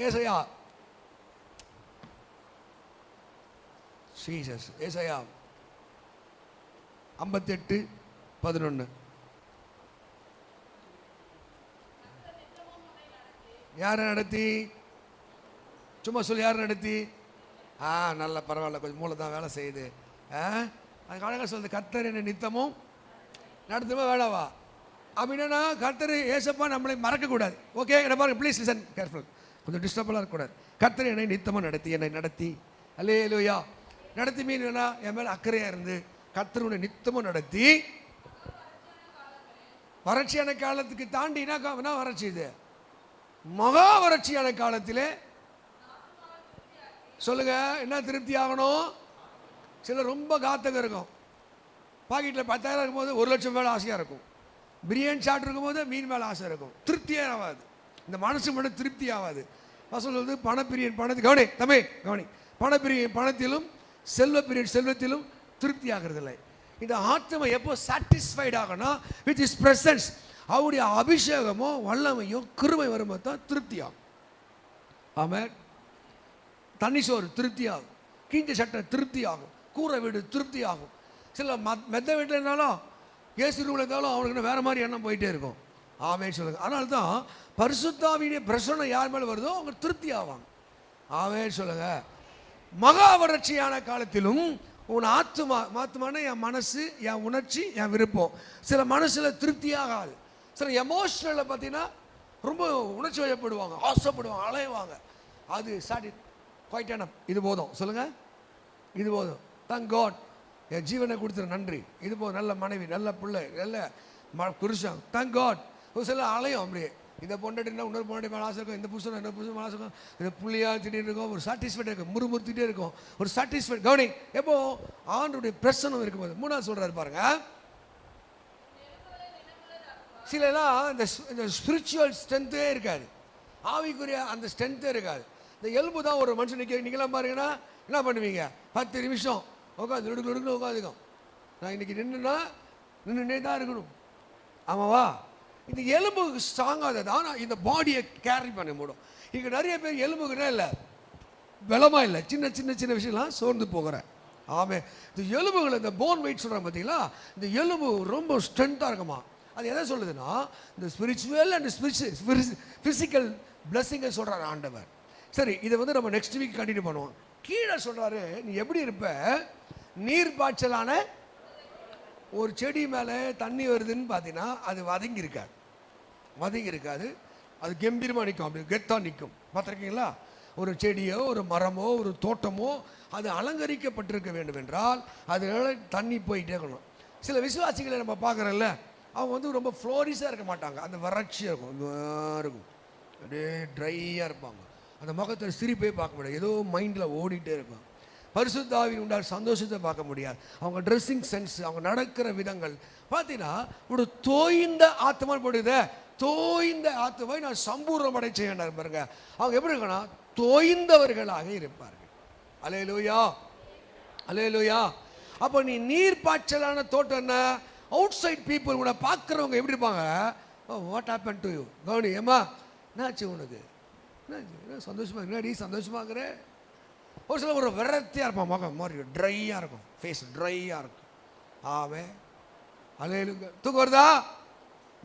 ஏசாயா ஜீசஸ் ஏசாயா 58:11. யாரை நடத்தி? சும்மா சொல்லி யாரை நடத்தி? நல்லா பரவாயில்ல, கொஞ்சம் மூளை தான் வேலை செய்யுது. அது அழகாக சொல்லுது, கர்த்தர் என்னை நித்தமும் நடத்துமா வேணாவா அப்படின்னா கர்த்தர் ஏசப்பா நம்மளை மறக்கக்கூடாது. ஓகே, என்ன பாருங்க, ப்ளீஸ் லிசன் கேர்ஃபுல், கொஞ்சம் டிஸ்டர்பெல்லாம் இருக்கக்கூடாது. கர்த்தர் என்னை நித்தமாக நடத்தி, என்னை நடத்தி, அல்லேலூயா. நடத்தி மீன் வேணா என் மேலே அக்கறையாக இருந்து கர்த்தர் உன்னை நித்தமும் நடத்தி. வறட்சியான காலத்துக்கு தாண்டி என்ன வறட்சி? இது மகா வறட்சியான காலத்திலே சொல்லுங்க என்ன திருப்தி ஆகணும்? சிலர் ரொம்ப காத்தகம் இருக்கும், பாக்கெட்டில் 10,000 இருக்கும்போது 1,00,000 மேலே ஆசையாக இருக்கும். பிரியாணி சாப்பிட்டு இருக்கும்போது மீன் மேலே ஆசை இருக்கும். திருப்தியே ஆகாது, இந்த மனசு மட்டும் திருப்தி ஆகாது. வசூல் வந்து பணப்பிரியன் பணத்தை கவனி தம்பி கவனி, பணப்பிரியன் பணத்திலும் செல்வப்பிரியன் செல்வத்திலும் திருப்தி ஆகிறதில்லை. இந்த ஆத்மா எப்போ சாட்டிஸ்ஃபைட் ஆகணும்? With his presence. அவருடைய அபிஷேகமோ வல்லமையோ கிருபை வரும்போது தான் திருப்தி ஆகும். ஆமென். தண்ணி சோறு திருப்தி ஆகும், கீஞ்ச சட்டை திருப்தி ஆகும், கூரை வீடு திருப்தி ஆகும். சில மெத்த வீட்டில் இருந்தாலும் ஏசி ரூமில் இருந்தாலும் அவனுக்கு வேறு மாதிரி எண்ணம் போயிட்டே இருக்கும். ஆமென் சொல்லுங்கள். அதனால தான் பரிசுத்தாவியுடைய பிரசன்னம் யார் மேலே வருதோ அவங்க திருப்தி ஆவாங்க. ஆமென் சொல்லுங்கள். மகா வறட்சியான காலத்திலும் உன் ஆத்துமான என் மனசு, என் உணர்ச்சி, என் விருப்பம் சில மனசில் திருப்தி ஆகாது. சில எமோஷனலில் பார்த்தீங்கன்னா ரொம்ப உணர்ச்சி வயப்படுவாங்க, ஆசைப்படுவாங்க, அலைவாங்க. அது குவைட் எனஃப், இது போதும் சொல்லுங்கள், இது போதும். தேங்க் காட், என் ஜீவனை கொடுத்துரு நன்றி, இது போதும். நல்ல மனைவி, நல்ல பிள்ளை, நல்ல புருஷன், தேங்க் காட். ஒரு சில அலையும் அப்படியே, இந்த பொண்டாட்டினா இன்னொரு பொண்டாட்டி மேலே ஆசை இருக்கும், இந்த புருஷன் இன்னொரு புருஷன் மேலே ஆசை இருக்கும், இந்த புள்ளியாக திடீர்னு இருக்கும், ஒரு சாட்டிஸ்ஃபைட் இருக்கும், முறுமுறுத்திட்டே இருக்கும், ஒரு சாட்டிஸ்ஃபைட். கவனி, எப்போ ஆண்டுடைய பிரசனம் இருக்கும்போது. மூணாவது சொல்கிறாரு பாருங்க, சிலலாம் இந்த ஸ்பிரிச்சுவல் ஸ்ட்ரென்த்தே இருக்காது, ஆவிக்குரிய அந்த ஸ்ட்ரென்த்தே இருக்காது. இந்த எலும்பு தான் ஒரு மனுஷன் நிற்கலாம் பாருங்கன்னா என்ன பண்ணுவீங்க? 10 நிமிஷம் உட்காந்து நடுக்கணும் உட்காந்துக்கும். நான் இன்னைக்கு நின்றுனா நின்றுனே தான் இருக்கணும், ஆமாவா? இந்த எலும்பு ஸ்ட்ராங்காக ஆனால் இந்த பாடியை கேரி பண்ண முடியும். இங்கே நிறைய பேர் எலும்புக்குன்னா இல்லை, பலமாக இல்லை, சின்ன சின்ன சின்ன விஷயம்லாம் சோர்ந்து போகிறேன். ஆமாம், இந்த எலும்புகள் இந்த போன் வெயிட் சொல்கிறாங்க பார்த்தீங்களா, இந்த எலும்பு ரொம்ப ஸ்ட்ரென்த்தாக இருக்குமா. அது எதை சொல்லுதுன்னா இந்த ஸ்பிரிச்சுவல் அண்ட் ஃபிசிக்கல் பிளஸ்ஸிங்கை சொல்கிறார் ஆண்டவர். சரி, இதை வந்து நம்ம நெக்ஸ்ட் வீக் கண்டினியூ பண்ணுவோம். கீழே சொல்கிறாரு, நீ எப்படி இருப்ப? நீர் பாய்ச்சலான ஒரு செடி மேலே தண்ணி வருதுன்னு பார்த்தீங்கன்னா அது வதங்கி இருக்காது, அது கம்பீரமாக நிற்கும், அப்படி கெத்தாக நிற்கும். பார்த்துருக்கீங்களா? ஒரு செடியோ ஒரு மரமோ ஒரு தோட்டமோ அது அலங்கரிக்கப்பட்டிருக்க வேண்டும் என்றால் அதனால தண்ணி போயிட்டே இருக்கணும். சில விசுவாசிகளை நம்ம பார்க்குறோம்ல, அவங்க வந்து ரொம்ப ஃப்ளோரிஷாக இருக்க மாட்டாங்க, அந்த வறட்சியாக இருக்கும், அப்படியே ட்ரையாக இருப்பாங்க. அந்த முகத்தை சிரிப்பே பார்க்க முடியாது, ஏதோ மைண்டில் ஓடிட்டே இருக்கும். பரிசுத்த ஆவியில் உண்டான சந்தோஷத்தை பார்க்க முடியாது. அவங்க ட்ரெஸ்ஸிங் சென்ஸ், அவங்க நடக்கிற விதங்கள் பார்த்தீங்கன்னா ஒரு தோய்ந்த ஆத்மான்னு போடுது. தோய்ந்த ஆத்மாவை நான் சம்பூர்ணம் அடை செய்ய பாருங்க. அவங்க எப்படி இருக்கனா தோய்ந்தவர்களாக இருப்பார்கள். அல்லேலூயா, அல்லேலூயா. அப்போ நீ நீர் பாய்ச்சலான தோட்டம் என்ன? அவுட் சைட் பீப்புள் கூட பார்க்குறவங்க எப்படி இருப்பாங்க? What happen to you? கவனி, ஏமா என்னாச்சு உனக்கு? என்ன சந்தோஷமாக முன்னாடி சந்தோஷமாகிற? ஒரு சில ஒரு விரத்தியாக இருப்பான், முகம் மாதிரி ட்ரையாக இருக்கும், ஃபேஸ் ட்ரையாக இருக்கும். ஆவே அல்லேலூயா. தூக்கம் வருதா?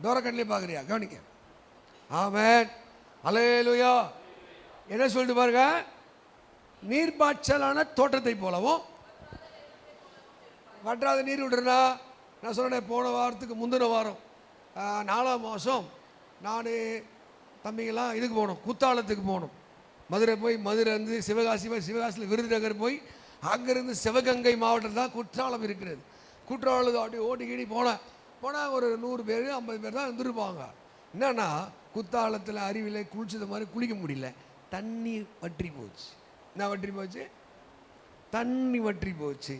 தூரக்கண்ணிலே பார்க்குறியா? கவனிக்க. ஆமென், அல்லேலூயா. என்ன சொல்லிட்டு பாருங்க, நீர்ப்பாய்ச்சலான தோட்டத்தை போலவும் வற்றாத நீர் விடுறா. நான் சொன்னேன், போன வாரத்துக்கு முந்தின வாரம் 4ஆம் மாதம் நான் தம்பிங்கெல்லாம் இதுக்கு போகணும், குத்தாலத்துக்கு போகணும். மதுரை போய், மதுரை இருந்து சிவகாசியில் விருதுநகர் போய், அங்கேருந்து சிவகங்கை மாவட்டம் தான் குற்றாலம் இருக்கிறது. குற்றாலம் அப்படி ஓட்டிக்கிடி போனால் ஒரு 100 பேர் 50 பேர் தான் இருந்துருப்பாங்க. என்னன்னா குத்தாலத்தில் அருவியில் குளிச்சது மாதிரி குளிக்க முடியல, தண்ணீர் வற்றி போச்சு. என்ன வற்றி போச்சு? தண்ணி வற்றி போச்சு.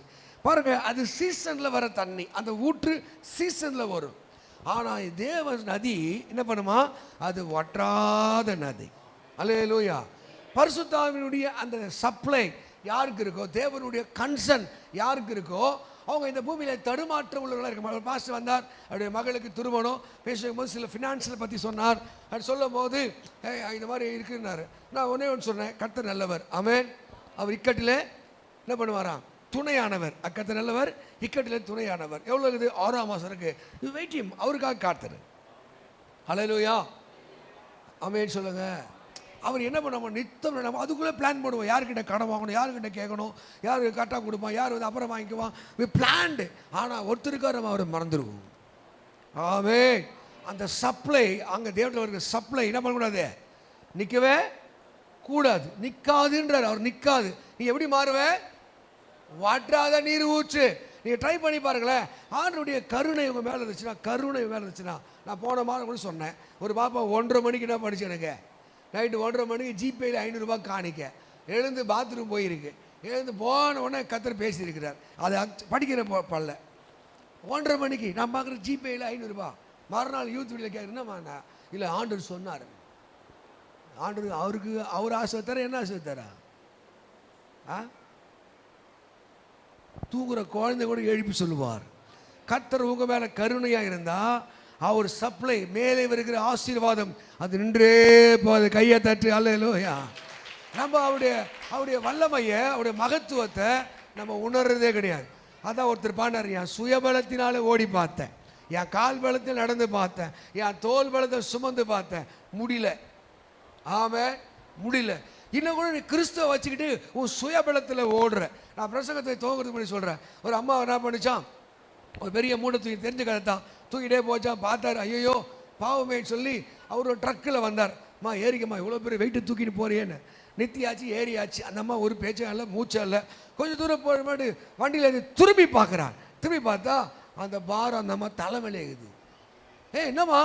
பாருங்க, அது சீசனில் வர தண்ணி, அந்த ஊற்று சீசனில் வரும். ஆனால் தேவ நதி என்ன பண்ணுமா? அது வற்றாத நதி. அல்லேலூயா. பரிசுத்த ஆவியினுடைய அந்த சப்ளை யாருக்கு இருக்கோ, தேவனுடைய கன்சர்ன் யாருக்கு இருக்கோ, அவங்க இந்த பூமியில் தடுமாற்றம் உள்ளவர்களாக இருக்க. பாஸ்டர் வந்தார், அவருடைய மகளுக்கு திருமணம் பேசும்போது சில ஃபினான்ஷியலை பற்றி சொன்னார். அது சொல்லும் போது இந்த மாதிரி இருக்குன்னாரு. நான் ஒன்றே ஒன்று சொன்னேன், கர்த்தர் நல்லவர். ஆமென். அவர் இக்கட்டில் என்ன பண்ணுவாராம்? துணையானவர். கர்த்தர் நல்லவர், இக்கட்டில் துணையானவர். எவ்வளோ இருக்குது? 6ஆம் மாதம் இருக்கு. இது வெயிட்டிங், அவருக்காக காத்துரு. ஹல்லேலூயா, ஆமென் சொல்லுங்க. அவர் என்ன பண்ணுவோம்? நித்தம் நம்ம அதுக்குள்ளே பிளான் பண்ணுவோம். யாருக்கிட்ட கடன் வாங்கணும், யாருக்கிட்ட கேட்கணும், யாருக்கு கரெக்டாக கொடுப்பான், யார் வந்து அப்புறம் வாங்கிக்குவான். பிளான்டு. ஆனால் ஒருத்தருக்காக நம்ம அவரை மறந்துடுவோம். ஆமென். அந்த சப்ளை, அங்கே தேவனில் இருக்கிற சப்ளை என்ன பண்ணக்கூடாது? நிற்கவே கூடாது. நிற்காதுன்றார் அவர். நிற்காது. நீ எப்படி மாறுவே? வாற்றாத நீர் ஊற்று. நீங்கள் ட்ரை பண்ணி பாருங்களேன். ஆண்டவருடைய கருணை உங்கள் மேலே இருந்துச்சுன்னா, கருணை மேலே இருந்துச்சுன்னா. நான் போன மாதம் கூட சொன்னேன், ஒரு பாப்பா 1:30 மணிக்கு என்ன படிச்சு எனக்கு நைட்டு 1:30 மணிக்கு ஜிபேயில் 500 ரூபாய் காணிக்க எழுந்து பாத்ரூம் போயிருக்கு. எழுந்து போன உடனே கர்த்தர் பேசியிருக்கிறார். அது படிக்கிற பல்ல 1:30 மணிக்கு நான் பார்க்குற ஜிபேயில் 500 ரூபாய். மறுநாள் யூத் வீடியில் கேட்குறேன்னா, இல்லை ஆண்டவர் சொன்னார். ஆண்டவர் அவருக்கு அவர் ஆசைத்தார என்ன ஆசைத்தாரா? தூங்குற குழந்தை கூட எழுப்பி சொல்லுவார். கர்த்தர் உங்கள் மேலே கருணையாக இருந்தால் அவர் சப்ளை மேலே வருகிற ஆசீர்வாதம் அது நின்றே போகுது. கையை தட்டு அல்லேலூயா. நம்ம அவருடைய வல்லமையை, அவருடைய மகத்துவத்தை நம்ம உணர்றதே கிடையாது. அதான் ஒருத்தர் பாண்டார், என் சுயபலத்தினால ஓடி பார்த்தேன், என் கால் பலத்தில் நடந்து பார்த்தேன், என் தோல் பலத்தை சுமந்து பார்த்தேன், முடியல. ஆமாம், முடியல. இன்னும் கூட நீ கிறிஸ்துவ வச்சுக்கிட்டு உன் சுயபலத்தில் ஓடுற. நான் பிரசங்கத்தை துவங்கிறதுக்கு முன்னாடி சொல்கிறேன். ஒரு அம்மா என்ன பண்ணிச்சான், ஒரு பெரிய மூட்டை தூக்கி, தெரிஞ்ச கதை தான், தூக்கிட்டே போச்சான். பார்த்தார், ஐயோ பாவமேன்னு சொல்லி அவர் ஒரு ட்ரக்கில் வந்தார். அம்மா ஏறிக்கம்மா, இவ்வளோ பெரிய வெயிட்டு தூக்கிட்டு போறியேன்னு. நித்தியாச்சு, ஏறியாச்சு. அந்த அம்மா ஒரு பேச்சும் இல்லை, மூச்சும் இல்லை. கொஞ்சம் தூரம் போகிற மாதிரி வண்டியில் திரும்பி பார்க்குறான். திரும்பி பார்த்தா அந்த பாரம் அந்த அம்மா தலைமையிலே இருக்குது. என்னம்மா?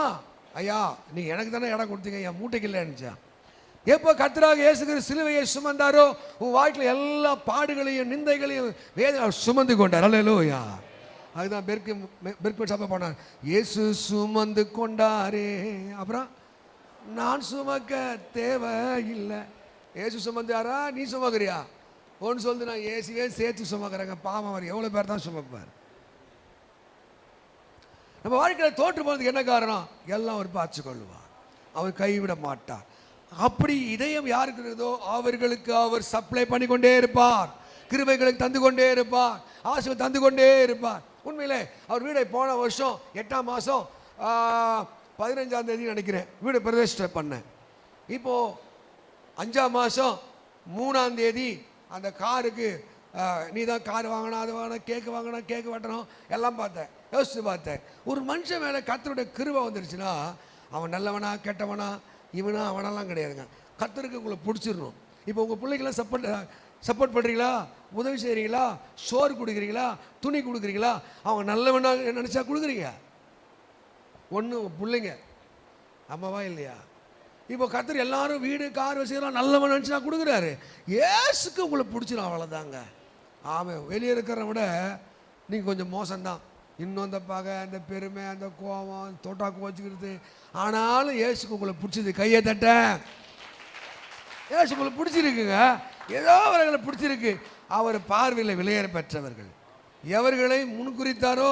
ஐயா நீங்கள் எனக்கு தானே இடம் கொடுத்தீங்க, என் மூட்டைக்கு இல்லைன்னுச்சா. எப்போ கர்த்தராக இயேசு கிறிஸ்து சிலுவையை சுமந்தாரோ உன் வாழ்க்கையில் எல்லா பாடுகளையும் நிந்தைகளையும் வேதனை சுமந்து கொண்டார். அல்லேலூயா. அதுதான் பெர்க்மன் சபை பண்ணார், இயேசு சுமந்து கொண்டாரே. அப்புறம் நான் சுமக்க தேவையில்லை. இயேசு சுமந்தாரா, நீ சுமக்கிறியா? ஒன்று சொல்லுது, நான் இயேசுவே சேர்த்து சுமக்கிறேங்க. பாவம், அவர் எவ்வளோ பேர் தான் சுமப்பார். நம்ம வாழ்க்கையில் தோற்று போனதுக்கு என்ன காரணம்? எல்லாம் அவர் பார்த்து கொள்வார், அவர் கைவிட மாட்டார். அப்படி இதயம் யாருக்கு இருக்குதோ அவர்களுக்கு அவர் சப்ளை பண்ணி கொண்டே இருப்பார். கிருபைகளுக்கு தந்து கொண்டே இருப்பார், ஆசீர்வாதம் தந்து கொண்டே இருப்பார். உண்மையிலே அவர் வீடை போன வருஷம் 8ஆம் மாதம் 15ஆம் தேதி நினைக்கிறேன் வீடு பிரதிஷ்டை பண்ணேன். இப்போது 5ஆம் மாதம் 3ஆம் தேதி அந்த காருக்கு நீ தான் கார் வாங்கினா, அது வாங்கினா, கேக்கு வெட்டணும், எல்லாம் பார்த்தேன், யோசித்து பார்த்தேன். ஒரு மனுஷன் மேலே கர்த்தருடைய கிருபை வந்துருச்சுன்னா அவன் நல்லவனா கெட்டவனா இவனா அவனெல்லாம் கிடையாதுங்க. கர்த்தருக்கு உங்களை பிடிச்சிடணும். இப்போ உங்கள் பிள்ளைக்கெல்லாம் சப்போர்ட் பண்ணுறீங்களா, உதவி செய்கிறீங்களா, சோறு கொடுக்குறீங்களா, துணி கொடுக்குறீங்களா? அவங்க நல்லவனா நினச்சா கொடுக்குறீங்க. ஒன்று பிள்ளைங்க அம்மாவா இல்லையா? இப்போ கர்த்தர் எல்லாரும் வீடு கார் வச்சுக்கலாம் நல்லவன் நினச்சா கொடுக்குறாரு. ஏசுக்கு உங்களை பிடிச்சிடும், அவ்வளோதாங்க. ஆமாம், வெளியே இருக்கிறத விட நீங்கள் கொஞ்சம் மோசம்தான். இன்னும் அந்த பகை, அந்த பெருமை, அந்த கோபம், தோட்டாக்கு வச்சுக்கிறது. ஆனாலும் ஏசுக்கு உங்களை பிடிச்சது. கையை தட்ட. ஏசு உங்களை பிடிச்சிருக்குங்க, ஏதோ அவர்களை பிடிச்சிருக்கு. அவர் பார்வையில் விலையேற பெற்றவர்கள். எவர்களை முன்குறித்தாரோ,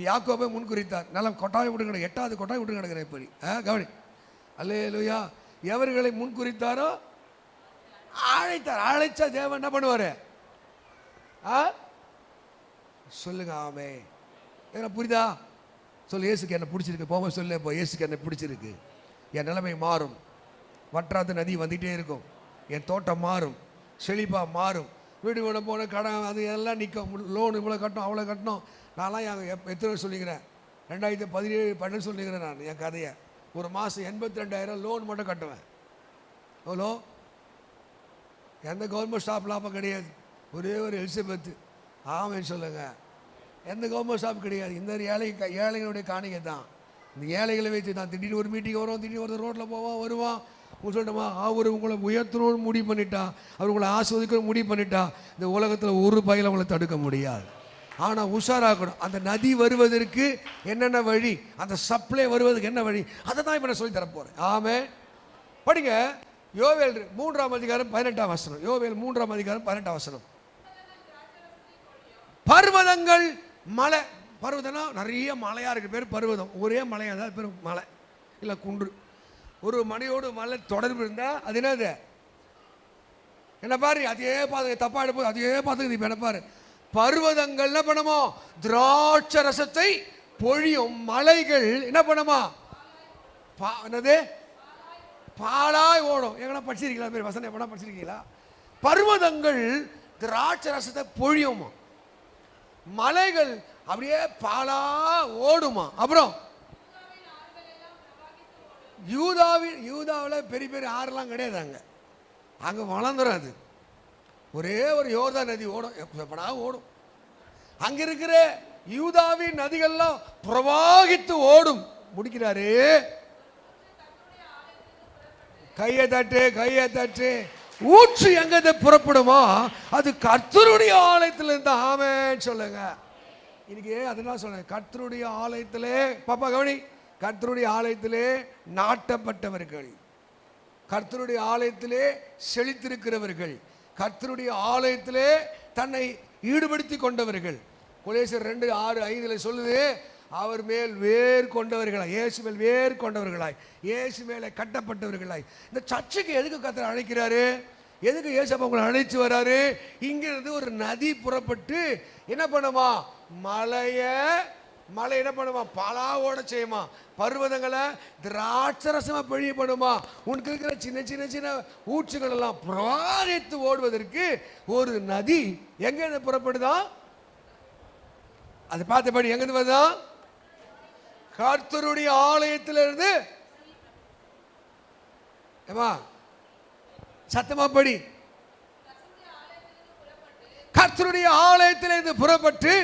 யாக்கோபை முன்குறித்தார். நல்லா கொட்டாய் விட்டு கிடக்கு, 8வது கொட்டாய் விட்டு கிடக்கிறேன் இப்படி. கவனி. அல்லேலூயா. எவர்களை முன்குறித்தாரோ அழைத்தார். அழைச்சா தேவன் என்ன பண்ணுவார்? சொல்லுங்க. ஆமே. என்ன புரியுதா? சொல்லு, இயேசுக்கு என்ன பிடிச்சிருக்கு. போக சொல்லு, இப்போ இயேசுக்கு என்ன பிடிச்சிருக்கு. என் நிலைமை மாறும், வற்றாத நதி வந்துகிட்டே இருக்கும், என் தோட்டம் மாறும், செழிப்பாக மாறும், வீடு வீடு போன கடன் அது எல்லாம் நிற்கும், லோன் இவ்வளோ கட்டணும் அவ்வளோ கட்டணும். நான்லாம் எத்தனை சொல்லிக்கிறேன், 2017 சொல்லிக்கிறேன் நான் என் கதையை. ஒரு மாதம் 82,000 லோன் மட்டும் கட்டுவேன். எவ்வளோ? எந்த கவர்மெண்ட் ஸ்டாஃப் லாபம் கிடையாது, ஒரே ஒரு எலிசபெத்து. ஆமான்னு சொல்லுங்கள். எந்த கவர்மெண்ட் ஸ்டாஃப் கிடையாது. இந்த ஏழைகளுடைய காணிக்கை தான். இந்த ஏழைகளை வைத்து தான் திடீர்னு ஒரு மீட்டிங் வரும், திடீர்னு ஒரு ரோட்டில் போவான் வருவான். உங்களுக்கு சொல்லணுமா, அவர் உங்களை உயர்த்தணும்னு முடிவு பண்ணிட்டா, அவர் உங்களை ஆஸ்வதிக்கணும்னு முடிவு பண்ணிட்டா, இந்த உலகத்தில் ஒரு பயில உங்களை தடுக்க முடியாது. ஆனால் உஷாராகணும். அந்த நதி வருவதற்கு என்னென்ன வழி, அந்த சப்ளை வருவதற்கு என்ன வழி, அதை தான் இப்போ நான் சொல்லி தரப்போகிறேன். ஆமே. படிங்க யோவேல் 3ஆம் அதிகாரம் 18ஆம் வசனம். யோவேல் 3ஆம் அதிகாரம் 18ஆம் வசனம். பர்வ பர்வதங்கள் மலை. பர்வதம்னா நிறைய மலையாக இருக்கு, பேர் பர்வதம். ஒரே மலையாக தான் பேர் மலை, இல்லை குன்று. ஒரு மலையோடு மலை தொடர்பு இருந்தால் அது என்னது? என்ன பாரு, அதே பார்த்து தப்பா எடுப்போம், அதே பார்த்து இப்போ என்ன பாரு, பர்வதங்கள் என்ன பண்ணுமோ? திராட்சை ரசத்தை பொழியும். மலைகள் என்ன பண்ணுமா? என்னது? பாலாய் ஓடும். எங்கன்னா படிச்சிருக்கீங்களா? பேர் வசனம் எப்படா படிச்சிருக்கீங்களா? பர்வதங்கள் திராட்சை ரசத்தை பொழியுமா, மலைகள் அப்படியே பாலா ஓடுமா. அப்புறம் யூதாவில் பெரிய பெரிய ஆறுலாம் கிடையாது, அங்கே வளர்ந்துடும். அது ஒரே ஒரு யோர்தா நதி ஓடும், எப்படா ஓடும். அங்க இருக்கிற யூதாவின் நதிகள்லாம் பிரவாகித்து ஓடும். முடிக்கிறாரு, கையை தட்டு, கையை தட்டு. ஊற்று எங்க புறப்படுமோ அது கர்த்தருடைய ஆலயத்திலிருந்து. ஆமென் சொல்லுங்க. இன்னைக்கு அதெல்லாம் சொல்லுங்க, கர்த்தருடைய ஆலயத்திலே, பாப்பா கவனி, கர்த்தருடைய ஆலயத்திலே நாட்டப்பட்டவர்கள், கர்த்தருடைய ஆலயத்திலே செழித்திருக்கிறவர்கள், கர்த்தருடைய ஆலயத்திலே தன்னை ஈடுபடுத்தி கொண்டவர்கள். கொலேசியர் 2:6-5 சொல்லுது, அவர் மேல் வேர் கொண்டவர்களாய், இயேசு மேல் வேர் கொண்டவர்களாய், இயேசு மேலே கட்டப்பட்டவர்களாய். இந்த சர்ச்சுக்கு எதுக்கு கர்த்தர் அழைக்கிறாரு? எதுக்கு இயேசு உங்களை அழைச்சு வராரு? இங்கிருந்து ஒரு நதி புறப்பட்டு என்ன பண்ணுமா? மலை என்ன பண்ணுமா? பலாவோட செய்யுமா. பர்வதங்களை திராட்சரசமா பொழியப்படுமா. உனக்கு இருக்கிற சின்ன சின்ன சின்ன ஊற்றுகள் எல்லாம் பிரவாகித்து ஓடுவதற்கு ஒரு நதி எங்க புறப்படுதா? அது பார்த்தபடி எங்கிருந்து வருதா? கர்த்தருடைய ஆலயத்திலிருந்து. ஏமா சத்தமா படி. கர்த்தருடைய ஆலயத்திலிருந்து புறப்பட்டு